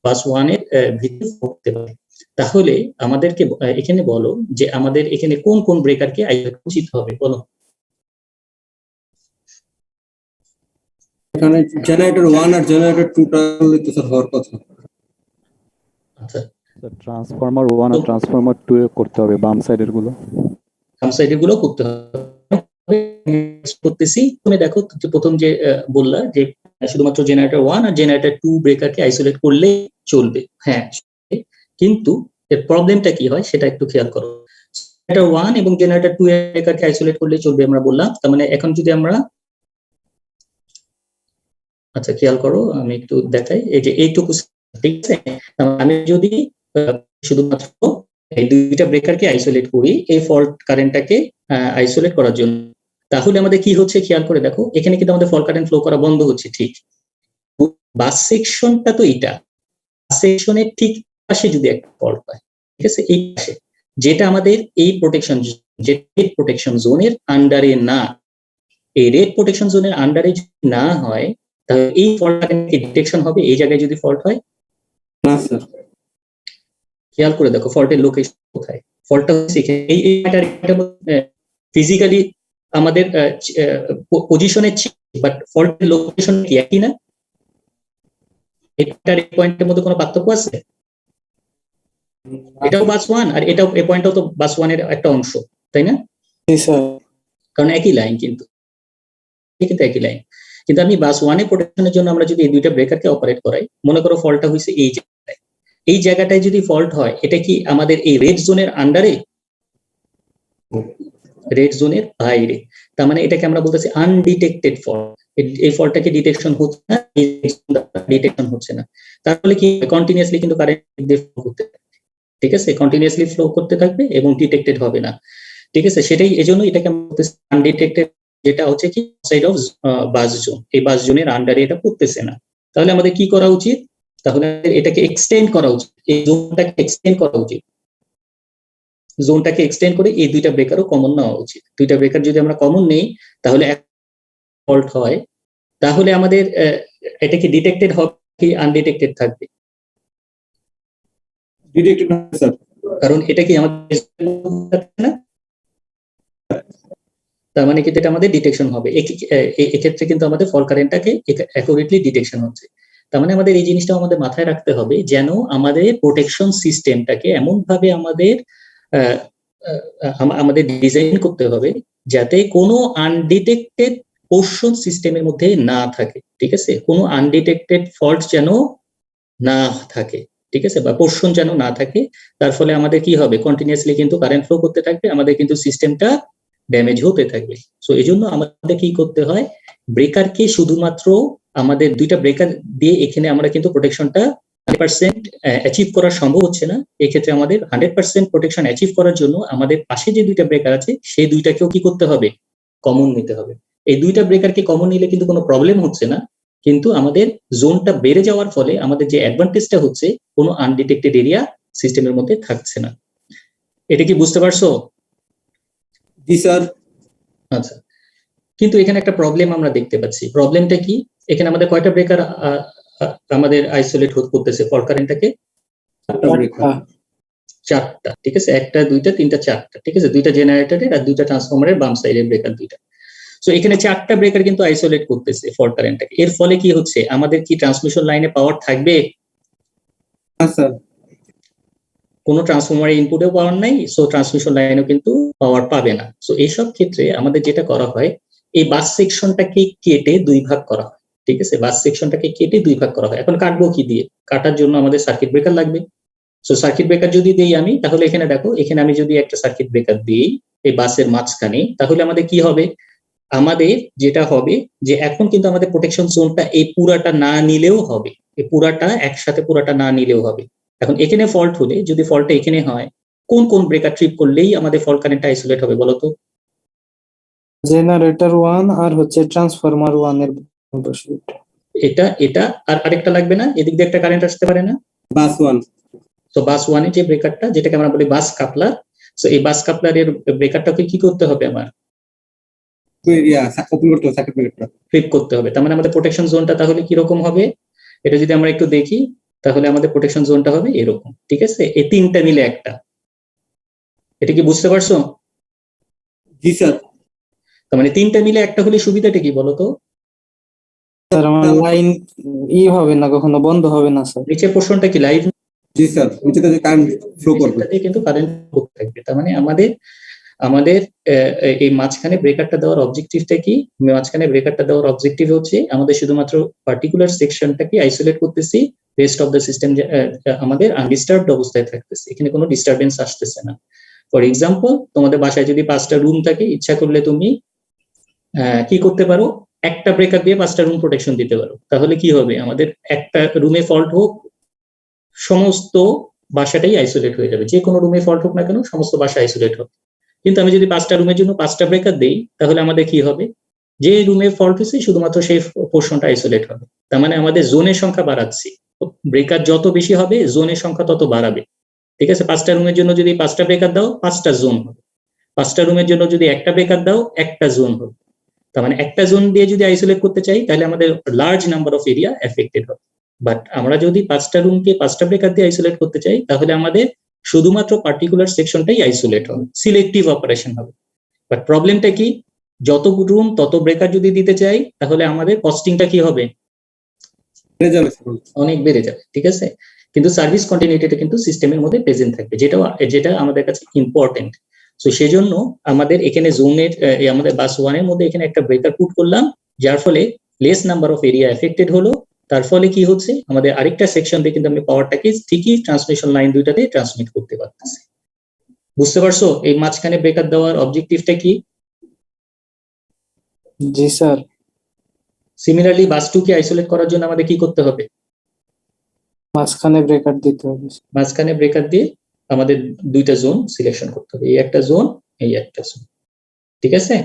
বাস ওয়ানের ভিতরে থাকতে পারে। তাহলে আমাদেরকে এখানে বলো যে আমাদের এখানে কোন কোন ব্রেকারকে আইসোলেট উচিত হবে, বলো। এখানে জেনারেটর 1 আর জেনারেটর 2 টা হলে তো স্যার হওয়ার কথা। আচ্ছা, ট্রান্সফরমার 1 আর ট্রান্সফরমার 2 এ করতে হবে বাম সাইডের গুলো। বাম সাইডের গুলো করতে হবে করতেছি। তুমি দেখো যে প্রথম যে বললা যে শুধুমাত্র জেনারেটর 1 আর জেনারেটর 2 ব্রেকারকে আইসোলেট করলে চলবে। হ্যাঁ, কিন্তু এর প্রবলেমটা কি হয় সেটা একটু খেয়াল করো। জেনারেটর 1 এবং জেনারেটর 2 এর ব্রেকারকে আইসোলেট করলে চলবে আমরা বললাম। তার মানে এখন যদি আমরা, আচ্ছা খেয়াল করো, আমি একটু দেখাই। এই যে এইটুকু, ঠিক আছে। আমি যদি শুধুমাত্র এই দুইটা ব্রেকারকে আইসোলেট করি এই ফল্ট কারেন্টটাকে আইসোলেট করার জন্য, তাহলে আমাদের কি হচ্ছে খেয়াল করে দেখো। এখানে কিন্তু আমাদের ফল্ট কারেন্ট ফ্লো করা বন্ধ হচ্ছে, ঠিক। বাস সেকশনটা তো এটা, বাস সেকশনের ঠিক পাশে যদি একটা ফল্ট হয়, ঠিক আছে, এই পাশে, যেটা আমাদের এই প্রোটেকশন জোনের আন্ডারে না, এই রেড প্রোটেকশন জোনের আন্ডারে যদি না হয়, তাহলে এই ফল্ট ডিটেকশন হবে এই জায়গায় যদি ফল্ট হয় না স্যার, খেয়াল করে দেখো ফল্টের লোকেশন কোথায়। ফল্টটা হচ্ছে এই ফিজিক্যালি আমাদের পজিশনের, বাট ফল্টের লোকেশন কি একই না? এটার এই পয়েন্টের মধ্যে কোনো পার্থক্য আছে? এটাও বাস 1 আর এটাও এই পয়েন্টটাও তো বাস 1 এর একটা অংশ, তাই না? কারণ একই লাইন, কিন্তু একই লাইন। কিন্তু আমি বাস 1 এর প্রোটেকশনের জন্য আমরা যদি এই দুইটা ব্রেকারকে অপারেট করাই, মনে করো ফল্টটা হয়েছে এই জায়গায়, এই জায়গাটায় যদি ফল্ট হয়, এটা কি আমাদের এই রেড জোনের আন্ডারে, রেড জোনের বাইরে? তার মানে এটাকে আমরা বলতেছি আনডিটেক্টেড ফল্ট। এই ফল্টটাকে ডিটেকশন হচ্ছে না, ডিটেকশন হচ্ছে না। তাহলে কি কন্টিনিউয়াসলি কিন্তু কারেন্ট ফ্লো করতে থাকবে, ঠিক আছে, কন্টিনিউয়াসলি ফ্লো করতে থাকবে এবং ডিটেক্টেড হবে না, ঠিক আছে। সেটাই এজন্য এটাকে আমরা বলতেছি আনডিটেক্টেড, যেটা হচ্ছে কি সাইড অফ বাস জোন, এই বাস জোনের আন্ডারে এটা পড়তেছে না। তাহলে আমাদের কি করা উচিত? তাহলে এটাকে এক্সটেন্ড করা উচিত, এই জোনটাকে এক্সটেন্ড করা উচিত। জোনটাকে এক্সটেন্ড করে এই দুইটা ব্রেকারও কমন নেওয়া উচিত। দুইটা ব্রেকার যদি আমরা কমন নেই, তাহলে ফল্ট হয়, তাহলে আমাদের এটা কি ডিটেক্টেড হবে কি আনডিটেক্টেড থাকবে? ডিটেক্টেড না স্যার, কারণ এটা কি আমাদের না, তার মানে কিন্তু এটা আমাদের ডিটেকশন হবে। এক্ষেত্রে কিন্তু আমাদের ফল্ট কারেন্টটাকে অ্যাকুরেটলি ডিটেকশন হচ্ছে। তার মানে আমাদের এই জিনিসটাও আমাদের মাথায় রাখতে হবে, যেন আমাদের প্রোটেকশন সিস্টেমটাকে এমন ভাবে আমাদের ডিজাইন করতে হবে যাতে কোনো আনডিটেক্টেড পোর্শন সিস্টেমের মধ্যে না থাকে, ঠিক আছে, কোনো আনডিটেক্টেড ফল্ট যেন না থাকে, ঠিক আছে, বা পোর্শন যেন না থাকে। তার ফলে আমাদের কি হবে, কন্টিনিউয়াসলি কিন্তু কারেন্ট ফ্লো করতে থাকবে, আমাদের কিন্তু সিস্টেমটা ড্যামেজ হতে থাকবে। সো এই জন্য আমাদের কি করতে হয়, ব্রেকারকে শুধুমাত্র আমাদের দুইটা ব্রেকার দিয়ে এখানে আমরা কিন্তু প্রোটেকশনটা 100% অ্যাচিভ করা সম্ভব হচ্ছে না। এক্ষেত্রে আমাদের 100% প্রোটেকশন অ্যাচিভ করার জন্য আমাদের পাশে যে দুইটা ব্রেকার আছে সেই দুইটাকেও কি করতে হবে, কমন নিতে হবে। এই দুইটা ব্রেকারকে কমন নিলে কিন্তু কোনো প্রবলেম হচ্ছে না, কিন্তু আমাদের জোনটা বেড়ে যাওয়ার ফলে আমাদের যে অ্যাডভান্টেজটা হচ্ছে, কোনো আনডিটেক্টেড এরিয়া সিস্টেমের মধ্যে থাকছে না। এটা কি বুঝতে পারছো? জি স্যার। আচ্ছা, কিন্তু এখানে একটা প্রবলেম আমরা দেখতে পাচ্ছি। প্রবলেমটা কি, এখানে আমাদের কয়টা ব্রেকার আমাদের আইসোলেট করতেছে ফল্ট কারেন্টটাকে? চারটা, ঠিক আছে, একটা দুইটা তিনটা চারটা, ঠিক আছে, দুইটা জেনারেটরের আর দুইটা ট্রান্সফরমারের বাম সাইডের ব্রেকার দুইটা। সো এখানে চারটা ব্রেকার কিন্তু আইসোলেট করতেছে ফল্ট কারেন্টটাকে। এর ফলে কি হচ্ছে, আমাদের কি ট্রান্সমিশন লাইনে পাওয়ার থাকবে? স্যার, কোনো ট্রান্সফরমারের ইনপুটেও পাওয়ার নাই, সো ট্রান্সমিশন লাইনেও কিন্তু পাওয়ার পাবে না। সো এইসব ক্ষেত্রে আমাদের যেটা করা হয়, এই বাস সেকশনটাকে কেটে দুই ভাগ করা হয়, ঠিক আছে, বাস সেকশনটাকে কেটে দুই ভাগ করা হয়। এখন কাটবো কি দিয়ে? কাটার জন্য আমাদের সার্কিট ব্রেকার লাগবে। সো সার্কিট ব্রেকার যদি দেই আমি, তাহলে এখানে দেখো, এখানে আমি যদি একটা সার্কিট ব্রেকার দিই এই বাসের মাঝখানে, তাহলে আমাদের কি হবে, আমাদের যেটা হবে যে এখন কিন্তু আমাদের প্রোটেকশন জোনটা এই পুরাটা না নিলেও হবে, এই পুরাটা একসাথে পুরাটা না নিলেও হবে। এখন এখানে ফল্ট হলে, যদি ফল্টটা এখানে হয়, কোন কোন ব্রেকার ট্রিপ করলেই আমাদের ফল্ট কারেন্টটা আইসোলেট হবে বলতো? জেনারেটর 1 আর হচ্ছে ট্রান্সফরমার 1 এর এটা আর আরেকটা লাগবে না? এদিক দিয়ে একটা কারেন্ট আসতে পারে না? বাস 1, সো বাস ওয়ানে যে ব্রেকারটা, যেটাকে আমরা বলি বাস কাপলার, সো এই বাস কাপলারের ব্রেকারটাকে কি করতে হবে, আমার ওপেন করতে হবে সার্কিট ব্রেকারটা। ফ্লিপ করতে হবে। তার মানে আমাদের প্রোটেকশন জোনটা তাহলে কিরকম হবে, এটা যদি আমরা একটু দেখি, তাহলে আমাদের প্রোটেকশন জোনটা হবে এরকম, ঠিক আছে? এই তিনটা মিলে একটা, এটা কি বুঝতে পারছো? জি স্যার। তার মানে তিনটা মিলে একটা হলে সুবিধাটা কি বলতো? স্যার আমার লাইন হবে না, কখনো বন্ধ হবে না স্যার। নিচের পোর্শনটা কি লাইভ, জি স্যার, নিচে থেকে কারেন্ট ফ্লো করবে। নিচেরটাতে কিন্তু কারেন্ট থাকবে। তার মানে আমাদের আমাদের এই মাঝখানে ব্রেকারটা দেওয়ার অবজেক্টিভটা কি? মাঝখানে ব্রেকারটা দেওয়ার অবজেক্টিভ হচ্ছে আমাদের শুধুমাত্র পার্টিকুলার সেকশনটাকে আইসোলেট করতেছি, রেস্ট অফ দ্য সিস্টেম আমাদের আনডিস্টার্বড অবস্থায় থাকতেছে, এখানে কোনো ডিস্টারবেন্স আসতেছে না। ফর এক্সাম্পল, তোমাদের বাসায় যদি 5টা রুম থাকে, ইচ্ছা করলে তুমি কি করতে পারো, একটা ব্রেকার দিয়ে 5টা রুম প্রোটেকশন দিতে পারো। তাহলে কি হবে, আমাদের একটা রুমে ফল্ট হোক, সমস্ত বাসাটাই আইসোলেট হয়ে যাবে। যে কোনো রুমে ফল্ট হোক না কেন, সমস্ত বাসা আইসোলেট হবে। কিন্তু আমি যদি 5টা রুমের জন্য 5টা ব্রেকার দেই, তাহলে আমাদের কি হবে, যে রুমে ফল্ট হয়েছে শুধুমাত্র সেই পোর্শনটা আইসোলেট হবে। তার মানে আমাদের জোনের সংখ্যা বাড়াচ্ছি, ব্রেকার যত বেশি হবে জোনের সংখ্যা তত বাড়াবে, ঠিক আছে? 5টা রুমের জন্য যদি 5টা ব্রেকার দাও, 5টা জোন হবে। 5টা রুমের জন্য যদি একটা ব্রেকার দাও, একটা জোন হবে। তার মানে একটা জোন দিয়ে যদি আইসোলেট করতে চাই, তাহলে আমাদের large number of area affected হবে। বাট আমরা যদি 5টা রুমকে 5টা ব্রেকার দিয়ে আইসোলেট করতে চাই, তাহলে আমাদের শুধুমাত্র পার্টিকুলার সেকশনটাই আইসোলেট হবে, সিলেক্টিভ অপারেশন হবে। বাট প্রবলেমটা কি, যত রুম তত ব্রেকার যদি দিতে চাই, তাহলে আমাদের কস্টিংটা কি হবে, বেড়ে যাবে স্যার। অনেক বেড়ে যাবে, ঠিক আছে? কিন্তু সার্ভিস কন্টিনিউটিটা কিন্তু সিস্টেমের মধ্যে প্রেজেন্ট থাকবে, যেটা আমাদের কাছে ইম্পর্টেন্ট। তো সেজন্য আমাদের এখানে জোনের আমাদের বাস ওয়ানের মধ্যে এখানে একটা ব্রেকার পুট করলাম, যার ফলে less number of area affected হলো। তার ফলে কি হচ্ছে, আমাদের আরেকটা সেকশন দিয়ে কিন্তু আমি পাওয়ারটাকে ঠিকই ট্রান্সমিশন লাইন দুইটাতে ট্রান্সমিট করতে পারতেছি। বুঝতে পারছো এই মাঝখানে ব্রেকার দেওয়ার অবজেক্টিভটা কি? জি sir. Similarly bus to K isolate করার জন্য আমাদের কি করতে হবে, মাঝখানে ব্রেকার দিতে হবে। মাঝখানে ব্রেকার দিয়ে আমাদের দুইটা জোন সিলেকশন করতে হবে, এই একটা জোন, এই একটা জোন, ঠিক আছে?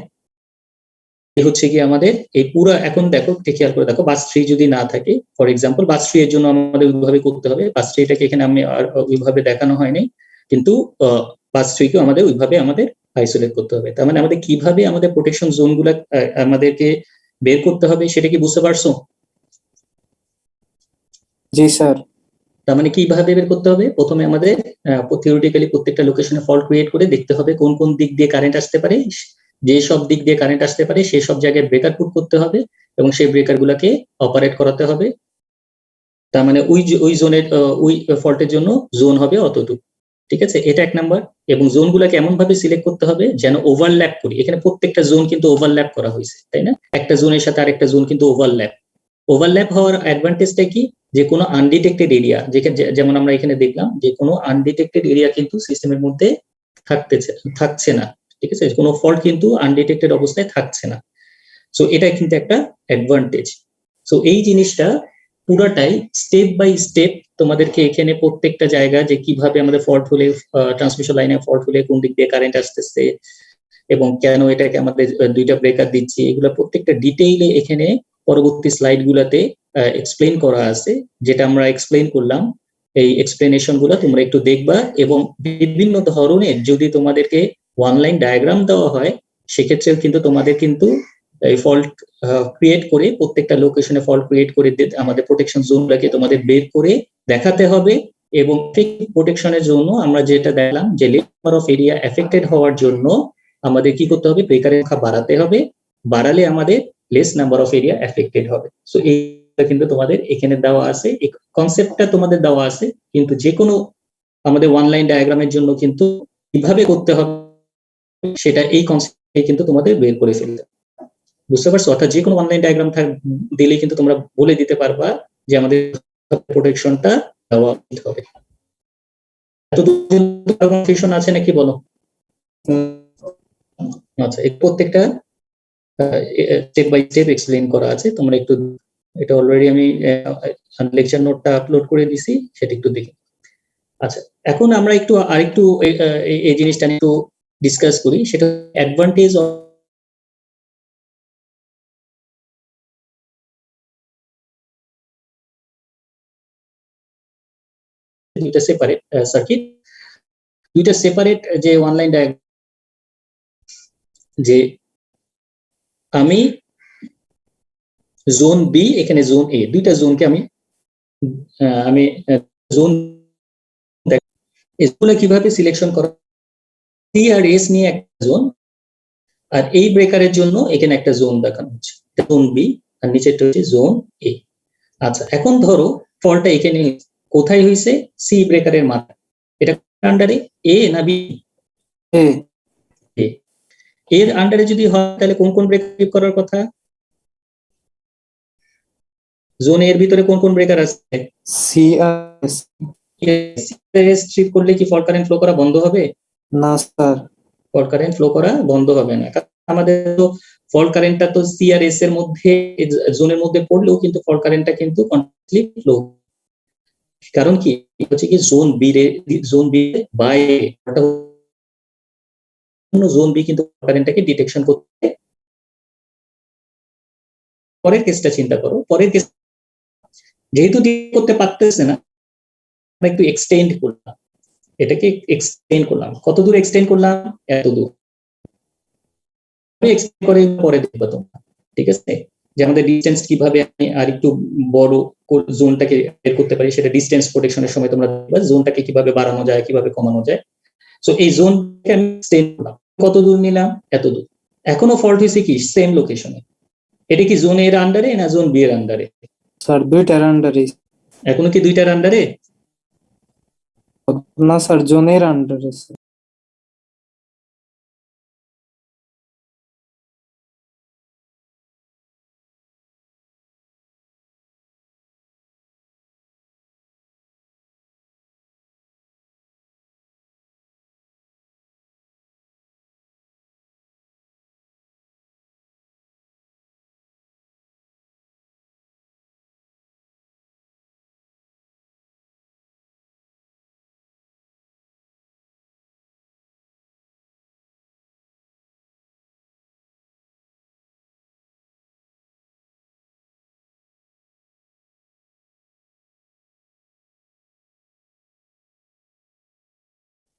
এই হচ্ছে কি আমাদের এই পুরো, এখন দেখো খেয়াল করে দেখো, বাস থ্রি যদি না থাকে, ফর এক্সাম্পল বাস থ্রি এর জন্য আমাদের ওইভাবে করতে হবে। বাস থ্রিটাকে এখানে আমি আর ওইভাবে দেখানো হয়নি, কিন্তু বাস থ্রি কেও আমাদের ওইভাবে আমাদের আইসোলেট করতে হবে। তার মানে আমাদের কিভাবে আমাদের প্রোটেকশন জোন গুলা আমাদেরকে বের করতে হবে, সেটা কি বুঝতে পারছো? জি স্যার। তার মানে কিভাবে বের করতে হবে, প্রথমে আমাদের থিওরিটিক্যালি প্রত্যেকটা লোকেশনে ফল্ট ক্রিয়েট করে দেখতে হবে কোন কোন দিক দিয়ে কারেন্ট আসতে পারে, যে সব দিক দিয়ে কারেন্ট আসতে পারে সেই সব জায়গায় ব্রেকার পুট করতে হবে, এবং সেই ব্রেকার গুলাকে অপারেট করাতে হবে। তার মানে ওই জোনের ওই ফল্টের জন্য জোন হবে অতটুকু, ঠিক আছে? এটা এক নাম্বার। এবং জোন গুলাকে এমন ভাবে সিলেক্ট করতে হবে যেন ওভারল্যাপ করি, এখানে প্রত্যেকটা জোন কিন্তু ওভারল্যাপ করা হয়েছে, তাই না? একটা জোনের সাথে আরেকটা জোন কিন্তু ওভারল্যাপ হওয়ার অ্যাডভান্টেজটা কি, যে কোনো আনডিটেক্টেড এরিয়া, যেমন আমরা এখানে দেখলাম যে কোনো আনডিটেক্টেড এরিয়া কিন্তু সিস্টেমের মধ্যে থাকছে না, ঠিক আছে? কোনো ফল্ট কিন্তু আনডিটেক্টেড অবস্থায় থাকছে না। সো এটা কিন্তু একটা অ্যাডভান্টেজ। সো এই জিনিসটা পুরাটাই স্টেপ বাই স্টেপ তোমাদেরকে এখানে প্রত্যেকটা জায়গা, যে কিভাবে আমাদের ফল্ট হলে, ট্রান্সমিশন লাইনে ফল্ট হলে কোন দিক দিয়ে কারেন্ট আসতেছে এবং কেন এটাকে আমাদের দুইটা ব্রেকার দিচ্ছি, এগুলো প্রত্যেকটা ডিটেইলে এখানে পরবর্তী স্লাইড গুলাতে এক্সপ্লেন করা আছে। যেটা আমরা এক্সপ্লেন করলাম, এই এক্সপ্লেনেশন গুলা তোমরা একটু দেখবা, এবং বিভিন্ন ধরনের যদি তোমাদেরকে ওয়ান লাইন ডায়াগ্রাম দেওয়া হয়, সেক্ষেত্রেও কিন্তু তোমাদের কিন্তু এই ফল্ট ক্রিয়েট করে, প্রত্যেকটা লোকেশনে ফল্ট ক্রিয়েট করে আমাদের প্রোটেকশন জোনটাকে তোমাদের বের করে দেখাতে হবে। এবং ঠিক প্রোটেকশনের জন্য আমরা যেটা দেখলাম, যে লেয়ার অফ এরিয়া এফেক্টেড হওয়ার জন্য আমাদের কি করতে হবে, ব্রেকারের সংখ্যা বাড়াতে হবে, বাড়ালে আমাদের less number of area affected হবে। সো এইটা কিন্তু তোমাদের এখানে দেওয়া আছে, এই কনসেপ্টটা তোমাদের দেওয়া আছে, কিন্তু যে কোনো আমাদের ওয়ান লাইন ডায়াগ্রামের জন্য কিন্তু কিভাবে করতে হবে সেটা এই কনসেপ্টে কিন্তু তোমাদের বের করে ফেলতে, বুঝতে পারছো? অর্থাৎ যে কোনো অনলাইন ডায়াগ্রাম দিলে কিন্তু তোমরা বলে দিতে পারবা যে আমাদের প্রোটেকশনটা দেওয়া হবে। কনফিউশন আছে নাকি বলো? আচ্ছা, এই প্রত্যেকটা স্টেপ বাই স্টেপ এক্সপ্লেইন করা আছে, তোমরা একটু, এটা অলরেডি আমি লেকচার নোটটা আপলোড করে দিছি, সেটা একটু দেখি। আচ্ছা, এখন আমরা একটু আরেকটু এই জিনিসটা একটু ডিসকাস করি, সেটা অ্যাডভান্টেজ দুইটা সেপারেট সার্কিট, দুইটা সেপারেট যে ওয়ান লাইন ডায়াগ্রাম, যে আমি জোন বি এখানে জোন এ, দুইটা জোনকে আমি জোন এগুলো কিভাবে সিলেকশন করা, সি আর এস নিয়ে একটা জোন, আর এই ব্রেকারের জন্য এখানে একটা জোন দেখানো হচ্ছে, জোন বি, আর নিচেরটা হচ্ছে জোন এ। আচ্ছা, এখন ধরো ফলটা এখানে কোথায় হয়েছে? সি ব্রেকারের মাথায়। এটা আন্ডারে এ না বি? এ এ। এর আন্ডারে যদি হয় তাহলে কোন কোন ব্রেকার করার কথা? জোন এর ভিতরে কোন কোন ব্রেকার আছে? সি আর এস। স্ট্রিপ করলে কি ফল্ট কারেন্ট ফ্লো করা বন্ধ হবে? না স্যার, ফল্ট কারেন্ট ফ্লো করা বন্ধ হবে না, কারণ আমাদের তো ফল্ট কারেন্টটা তো সি আর এস এর মধ্যে, জোনের মধ্যে পড়লেও কিন্তু ফল্ট কারেন্টটা কিন্তু কন্টিনিউয়াসলি ফ্লো। কারণ কি হচ্ছে কি জোন বি বাইরে জোন বি কিন্তু কারেন্টটাকে ডিটেকশন করতে। পরের কেসটা চিন্তা করো, পরের কেস যেহেতু করতে পারতেছে না, আমরা একটু এক্সটেন্ড করলাম, এটাকে এক্সটেন্ড করলাম। কত দূর এক্সটেন্ড করলাম? এত দূর এক্সটেন্ড করে পরে দেখবো তোমরা, ঠিক আছে? যে আমাদের ডিস্টেন্স কিভাবে আমি আর একটু বড় জোনটাকে বের করতে পারি, সেটা ডিস্টেন্স প্রোটেকশনের সময় তোমরা দেখবা জোনটাকে কিভাবে বাড়ানো যায়, কিভাবে কমানো যায়। সো এই জোনকে আমি এক্সটেন্ড করলাম, কত দূর নিলাম? এত দূর। এখনো ফল্ট হয়েছে কি সেম লোকেশনে? এটা কি জোন এর আন্ডারে না জোন বি এর আন্ডারে? স্যার দুইটার আন্ডারে। এখনো কি দুইটার আন্ডারে? না স্যার, জোনের আন্ডারে।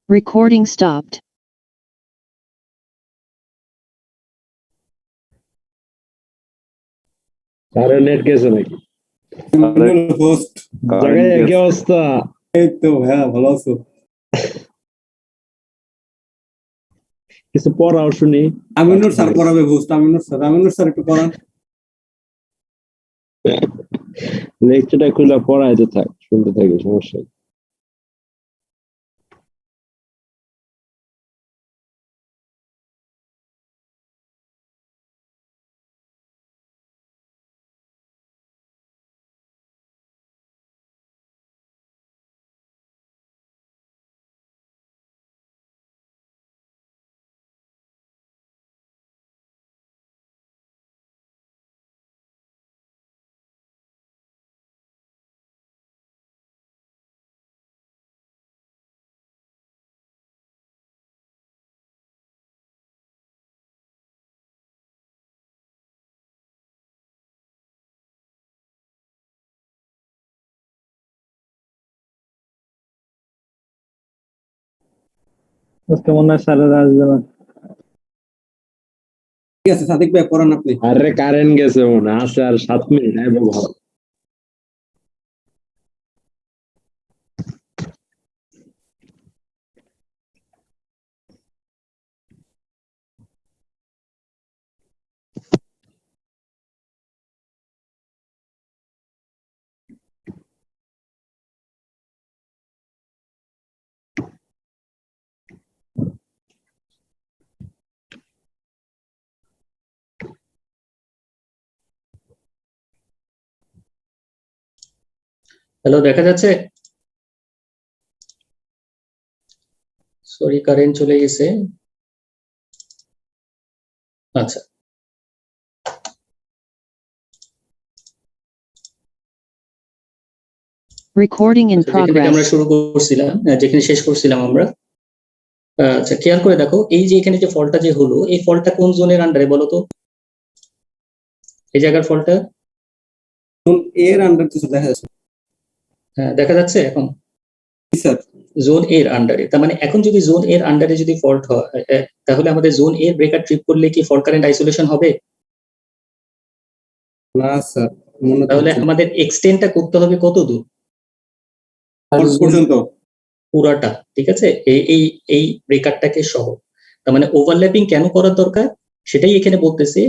Recording stopped. কারো নেট গেছে নাকি? হোস্ট জায়গায় একই অবস্থা। এই তো ভাইয়া, ভালো আছো? কিছু পড়াও শুনি। আমিনুর স্যার পড়াবে হোস্ট, আমিনুর স্যার একটু পড়ান। লেকচারটা খুলে পড়াইতে থাক, শুনতে থাকি, সমস্যা নেই। আজকে মনে হয় স্যারেরা আসবে না। ঠিক আছে সাদিক ভাই, পড়ান আপনি। আরে কারেন্ট গেছে মনে হয়, আছে আর 7 মিনিট। হ্যাঁ বাবা, হ্যালো, দেখা যাচ্ছে? সরি, কারেন্ট চলে গেছে। আচ্ছা, Recording in যেখান থেকে আমরা progress. শুরু করছিলাম, যেখানে শেষ করছিলাম আমরা, আচ্ছা খেয়াল করে দেখো, এই যে এখানে যে ফলটা যে হলো, এই ফলটা কোন জোনের আন্ডারে বলো তো? এই জায়গার ফলটা এর আন্ডার কিছু দেখা যাচ্ছে। দেখা যাচ্ছে এখন? স্যার জোন এর আন্ডারে। তার মানে এখন যদি জোন এর আন্ডারে যদি ফল্ট হয় তাহলে আমাদের জোন এর ব্রেকার ট্রিপ করলে কি ফল্ট কারেন্ট আইসোলেশন হবে? না স্যার মনে তাহলে হচ্ছে আমাদের এক্সটেন্ডটা করতে হবে কত দূর? ফল্ট পর্যন্ত। পুরাটা, ঠিক আছে, এই এই এই ব্রেকারটাকে সহ। তার মানে ওভারল্যাপিং কেন করার দরকার সেটাই এখানে বলতেছে,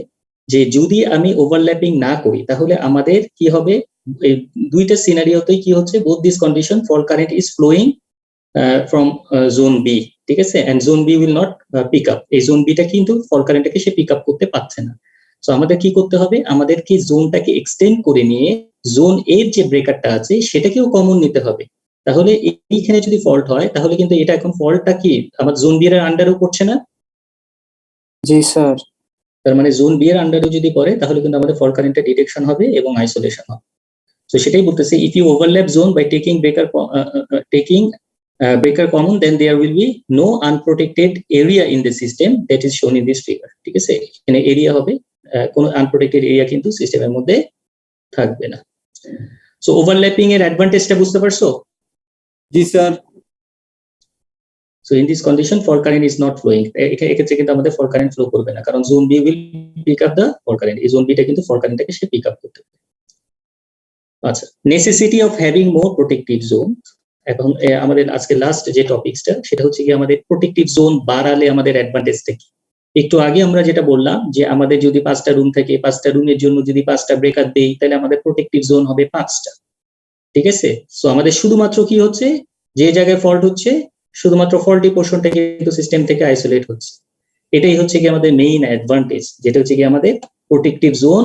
যে যদি আমি ওভারল্যাপিং না করি তাহলে আমাদের কি হবে, এই দুইটা সিনারিওতেই কি হচ্ছে, both this condition fault current is flowing from zone B, ঠিক আছে, and zone B will not pick up. এই জোন বিটা কিন্তু ফল্ট কারেন্টটাকে সে পিক আপ করতে পারছে না। সো আমাদের কি করতে হবে, আমাদের কি জোনটাকে এক্সটেন্ড করে নিয়ে জোন এর যে ব্রেকারটা আছে সেটাকেও কমন নিতে হবে। তাহলে এইখানে যদি ফল্ট হয় তাহলে কিন্তু এটা এখন ফল্টটা কি আমার জোন বি এর আন্ডারেও পড়ছে না? জি স্যার। তার মানে জোন বি এর আন্ডারে যদি পড়ে তাহলে কিন্তু আমাদের ফল্ট কারেন্টের ডিটেকশন হবে এবং আইসোলেশন হবে। তো সেটাই বলতেছে, if you overlap zone by taking breaker common, then there will be no unprotected area in the system that is shown in this figure, ঠিক আছে, এখানে এরিয়া হবে, কোনো আনপ্রোটেক্টেড এরিয়া কিন্তু সিস্টেমের মধ্যে থাকবে না। সো ওভারল্যাপিং এর অ্যাডভান্টেজটা বুঝতে পারছো? জি sir. So in this condition fault current is not flowing, এক্ষেত্রে কিন্তু আমাদের fault current flow করবে না, কারণ zone B will pick up the fault current, এই জোন বিটা কিন্তু fault currentটাকে সে পিক আপ করতে পারে। আচ্ছা, necessity of having more protective zone. এখন আমাদের আজকে লাস্ট যে টপিকসটা সেটা হচ্ছে কি, আমাদের প্রোটেক্টিভ জোন বাড়ালে আমাদের অ্যাডভান্টেজটা কি। একটু আগে আমরা যেটা বললাম যে আমাদের যদি 5টা রুম থাকে, 5টা রুমের জন্য যদি 5টা ব্রেকার দেই তাহলে আমাদের প্রোটেক্টিভ জোন হবে 5টা, ঠিক আছে। সো আমাদের শুধুমাত্র কি হচ্ছে, যে জায়গায় ফল্ট হচ্ছে শুধুমাত্র ফল্টি পোর্শনটা কিন্তু সিস্টেম থেকে আইসোলেট হচ্ছে। এটাই হচ্ছে কি আমাদের মেইন অ্যাডভান্টেজ, যেটা হচ্ছে কি আমাদের প্রোটেক্টিভ জোন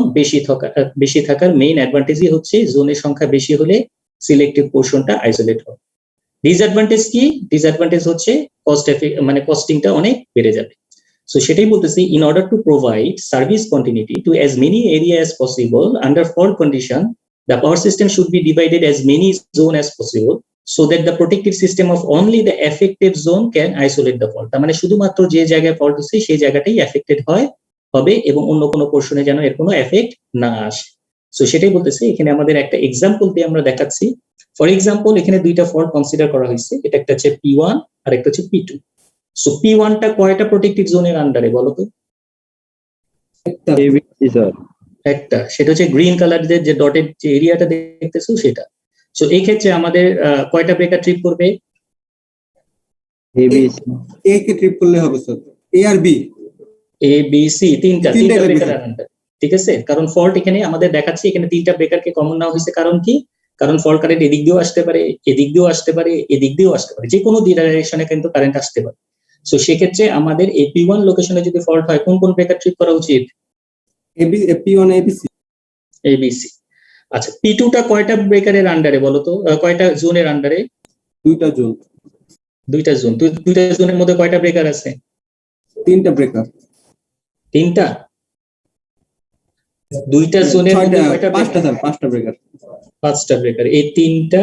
বেশি থাকার মেইন অ্যাডভান্টেজই হচ্ছে জোনের সংখ্যা বেশি হলে সিলেক্টিভ পোর্শনটা আইসোলেট হয়। ডিসঅ্যাডভান্টেজ কি? ডিসঅ্যাডভান্টেজ হচ্ছে মানে কস্টিংটা অনেক বেড়ে যাবে। সো সেটাই বলতেছি, in order to provide service continuity to as many area as possible under fault condition, the power system should be divided as many zone as possible so that the protective system of only the affected zone can isolate the fault. তার মানে শুধুমাত্র যে জায়গায় ফল্ট হচ্ছে সেই জায়গাটাই এফেক্টেড হবে এবং অন্য কোনো পোর্শনে যেন এর কোনো এফেক্ট না আসে। সো সেটাই বলতেছে, এখানে আমাদের একটা এক্সাম্পল দিয়ে আমরা দেখাচ্ছি। ফর এক্সাম্পল, এখানে দুইটা ফল্ট কনসিডার করা হয়েছে, এটা একটা হচ্ছে P1 আর একটা হচ্ছে P2। সো P1 টা কয়টা প্রোটেক্টিভ জোনের আন্ডারে বলো তো? ABC sir. একটা, সেটা হচ্ছে গ্রিন কালার যে ডটেড যে এরিয়াটা দেখতেছো সেটা। সো এই ক্ষেত্রে আমাদের কয়টা ব্রেকার ট্রিপ করবে? ABC এ কে ট্রিপ করলে হবে sir, A R B. A B C তিনটা তিনটা ব্রেকার breaker। আন্ডার, ঠিক আছে। কারণ ফল্ট এখানে আমাদের দেখাচ্ছি, এখানে তিনটা ব্রেকারকে কমন নেওয়া হয়েছে। কারণ কি? কারণ ফল্ট কারেন্ট এদিক দিয়েও আসতে পারে, এদিক দিয়েও আসতে পারে, এদিক দিয়েও আসতে পারে, যে কোনো ডিরেকশনে কিন্তু কারেন্ট আসতে পারে। সো সেক্ষেত্রে আমাদের এই P1 লোকেশনে যদি ফল্ট হয় কোন কোন ব্রেকার ট্রিপ করা উচিত? P1 ABC। ABC। আচ্ছা, P2 টা কয়টা ব্রেকারের আন্ডারে বলো তো, কয়টা জোনের আন্ডারে? দুইটা জোন। দুইটা জোন। দুইটা জোনের মধ্যে কয়টা ব্রেকার আছে? তিনটা ব্রেকার। তিনটা। দুইটা জোনের মধ্যে কয়টা? পাঁচটা ব্রেকার। 5টা ব্রেকার, এই তিনটা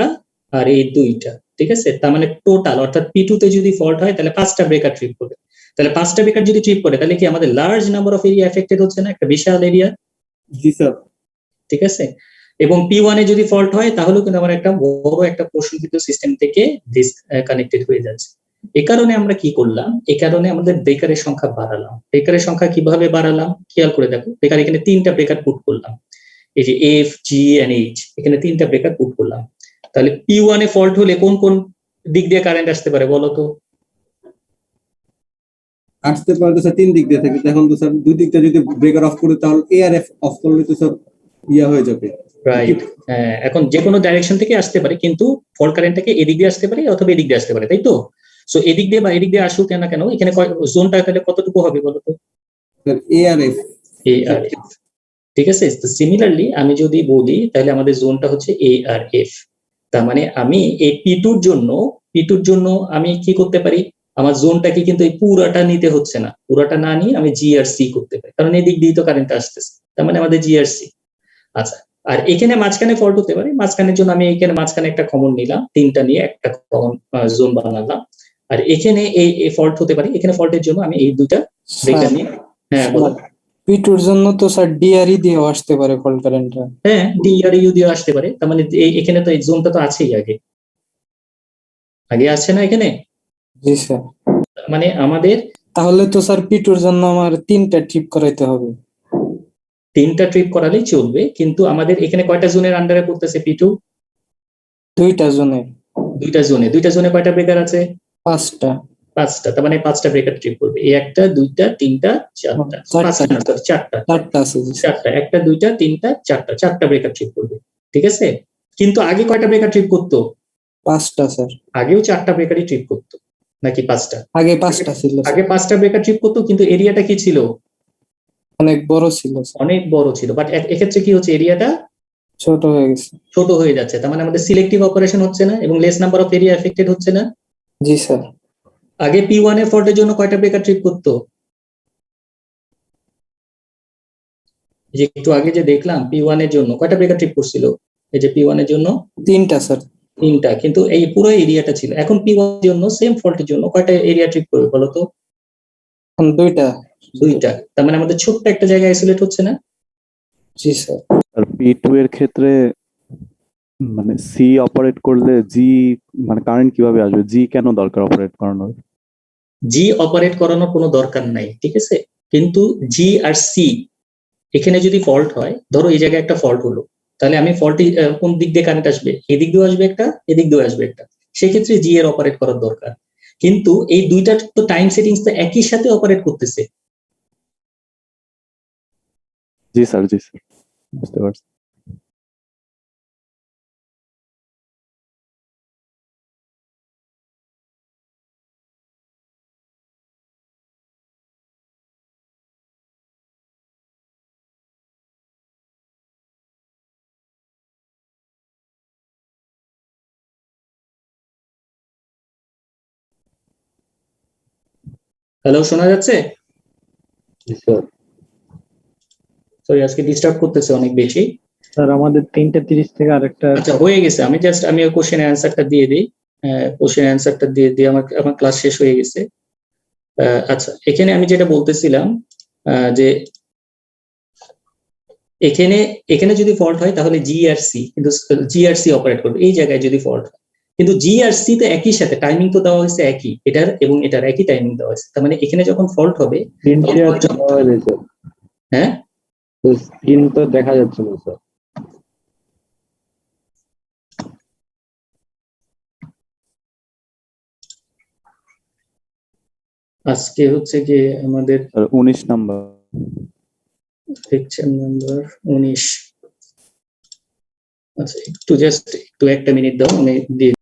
আর এই দুইটা, ঠিক আছে। তার মানে টোটাল অর্থাৎ P2 তে যদি ফল্ট হয় তাহলে 5টা ব্রেকার ট্রিপ করবে। তাহলে 5টা ব্রেকার যদি ট্রিপ করে তাহলে কি আমাদের large number of area affected হচ্ছে না, একটা বিশাল এরিয়া, জি স্যার। ঠিক আছে। এবং P1 এ যদি ফল্ট হয় তাহলেও কিন্তু আমার একটা বড় একটা পোর্শন কিন্তু সিস্টেম থেকে ডিসকানেক্টেড হয়ে যাচ্ছে। এই কারণে আমরা কি করলাম, এই কারণে আমাদের ব্রেকারের সংখ্যা বাড়ালাম। ব্রেকারের সংখ্যা কিভাবে বাড়ালাম খেয়াল করে দেখো। ব্রেকার এখানে 3টা ব্রেকার পুট করলাম, এই যে F, G and H, এখানে 3টা ব্রেকার পুট করলাম। তাহলে P1 এ ফল্ট হলে কোন কোন দিক দিয়ে কারেন্ট আসতে পারে বলো তো? আসতে পারে তো স্যার তিন দিক দিয়ে থাকে। এখন তো স্যার দুই দিকটা যদি ব্রেকার অফ করে তাহলে এ আর এফ অফ করলে তো স্যার ইয়া হয়ে যাবে। রাইট, এখন যে কোনো ডাইরেকশন থেকে আসতে পারে, কিন্তু ফল্ট কারেন্টটাকে এদিক দিয়ে আসতে পারে অথবা এদিক দিয়ে আসতে পারে, তাই তো? সো এদিক দিয়ে বা এদিক দিয়ে আসুক কেন এখানে জোনটা তাহলে কতটুকু হবে বলো তো? স্যার এ আর এফ। এ আর এফ, ঠিক আছে। সিমিলারলি আমি যদি বলি তাহলে আমাদের জোনটা হচ্ছে এ আর এফ। তার মানে আমি এই P2 র জন্য আমি কি করতে পারি, আমার জোনটাকে কিন্তু এই পুরাটা নিতে হচ্ছে না, পুরাটা না নিয়ে আমি জি আর সি করতে পারি, কারণ এই দিক দিয়ে তো কারেন্ট আসতেছে, তার মানে আমাদের জি আর সি। আচ্ছা, আর এখানে মাঝখানে ফল্ট হতে পারে, মাঝখানের জন্য আমি এখানে মাঝখানে একটা কমন নিলাম, তিনটা নিয়ে একটা কমন জোন বানালাম। আর এখানে এই ফল্ট হতে পারে, এখানে ফল্টের জন্য আমি এই দুটা ব্রেকার নিয়ে, হ্যাঁ বলো। P2 র জন্য তো স্যার ডিআরই দিয়েও আসতে পারে ফল্ট কারেন্টটা। হ্যাঁ, ডি আর ইউ দিয়ে আসতে পারে। তার মানে এখানে তো এই জোনটা তো আছেই আগে, আগে আসছে না এখানে? জি স্যার। মানে আমাদের তাহলে তো স্যার পিটুর জন্য আমার 3টা ট্রিপ করাইতে হবে। 3টা ট্রিপ করালেই চলবে, কিন্তু আমাদের এখানে কয়টা জোনের আন্ডারে পড়তেছে P2? 2টা জোনে 2টা জোনে কয়টা ব্রেকার আছে? 5টা। 5টা, তার মানে 5টা ব্রেকার ট্রিপ করবে। এই 1টা 2টা 3টা 4টা, 5টা না সরি 4টা, 4টা আছে জি স্যার। 4টা, 1টা 2টা 3টা 4টা, 4টা ব্রেকার ট্রিপ করবে, ঠিক আছে? কিন্তু আগে কয়টা ব্রেকার ট্রিপ করতো? 5টা স্যার। আগেও 4টা ব্রেকারই ট্রিপ করতো নাকি 5টা? আগে 5টা ছিল স্যার। আগে 5টা ব্রেকার ট্রিপ করতো, কিন্তু এরিয়াটা কি ছিল? অনেক বড় ছিল স্যার। অনেক বড় ছিল, বাট এক্ষেত্রে কি হচ্ছে, এরিয়াটা ছোট হয়ে গেছে। ছোট হয়ে যাচ্ছে। তার মানে আমাদের সিলেক্টিভ অপারেশন হচ্ছে না এবং less number of area affected হচ্ছে না। জি স্যার। আগে P1 এর ফল্টের জন্য কয়টা ব্রেকার ট্রিপ করতো? এই যে একটু আগে যে দেখলাম P1 এর জন্য কয়টা ব্রেকার ট্রিপ করছিল? এই যে P1 এর জন্য 3টা স্যার। 3টা, কিন্তু এই পুরো এরিয়াটা ছিল। এখন P1 এর জন্য সেম ফল্টের জন্য কয়টা এরিয়া ট্রিপ করবে বলো তো? এখন 2টা। 2টা। তার মানে আমাদের ছোট্ট একটা জায়গায় আইসোলেট হচ্ছে না? জি স্যার। আর P2 এর ক্ষেত্রে মানে সি অপারেট করলে জি মানে কারেন্ট কিভাবে আসবে? জি কেন দরকার অপারেট করানোর? জি অপারেট করানোর কোনো দরকার নাই, ঠিক আছে? কিন্তু জি আর সি এখানে যদি ফল্ট হয়, ধরো এই জায়গায় একটা ফল্ট হলো, তাহলে আমি ফল্ট কোন দিক দিয়ে কারেন্ট আসবে? এদিক দিয়ে আসবে একটা, এদিক দিয়ে আসবে একটা, সেক্ষেত্রে জি এর অপারেট করার দরকার। কিন্তু এই দুইটা তো টাইম সেটিংস তো একই সাথে অপারেট করতেছে। জি স্যার, জি স্যার, বুঝতে পারছি। হ্যালো, শোনা যাচ্ছে? স্যার সরি, আজকে ডিস্টার্ব করতেছে অনেক বেশি। স্যার আমাদের 3:30 থেকে আরেকটা। আচ্ছা, হয়ে গেছে। আমি কোশ্চেন অ্যান্সারটা দিয়ে দিই। কোশ্চেন অ্যান্সারটা দিয়ে আমার ক্লাস শেষ হয়ে গেছে। আচ্ছা, এখানে আমি যেটা বলতেছিলাম যে এখানে যদি ফল্ট হয় তাহলে জি আর সি, কিন্তু জি আর সি অপারেট করবে এই জায়গায় যদি ফল্ট হয়। কিন্তু জি আর সি তো একই সাথে টাইমিং তো দেওয়া হয়েছে একই, এটার এবং এটার একই টাইমিং দেওয়া হয়েছে। তার মানে এখানে যখন ফল্ট হবে স্ক্রিন শেয়ার দেওয়া হয়নি স্যার, হ্যাঁ, স্ক্রিন তো দেখা যাচ্ছে না স্যার। আজকে হচ্ছে গিয়ে আমাদের আর 19 নাম্বার। Lecture number 19। আচ্ছা, একটু জাস্ট একটু একটা মিনিট দাও, আমি দিয়ে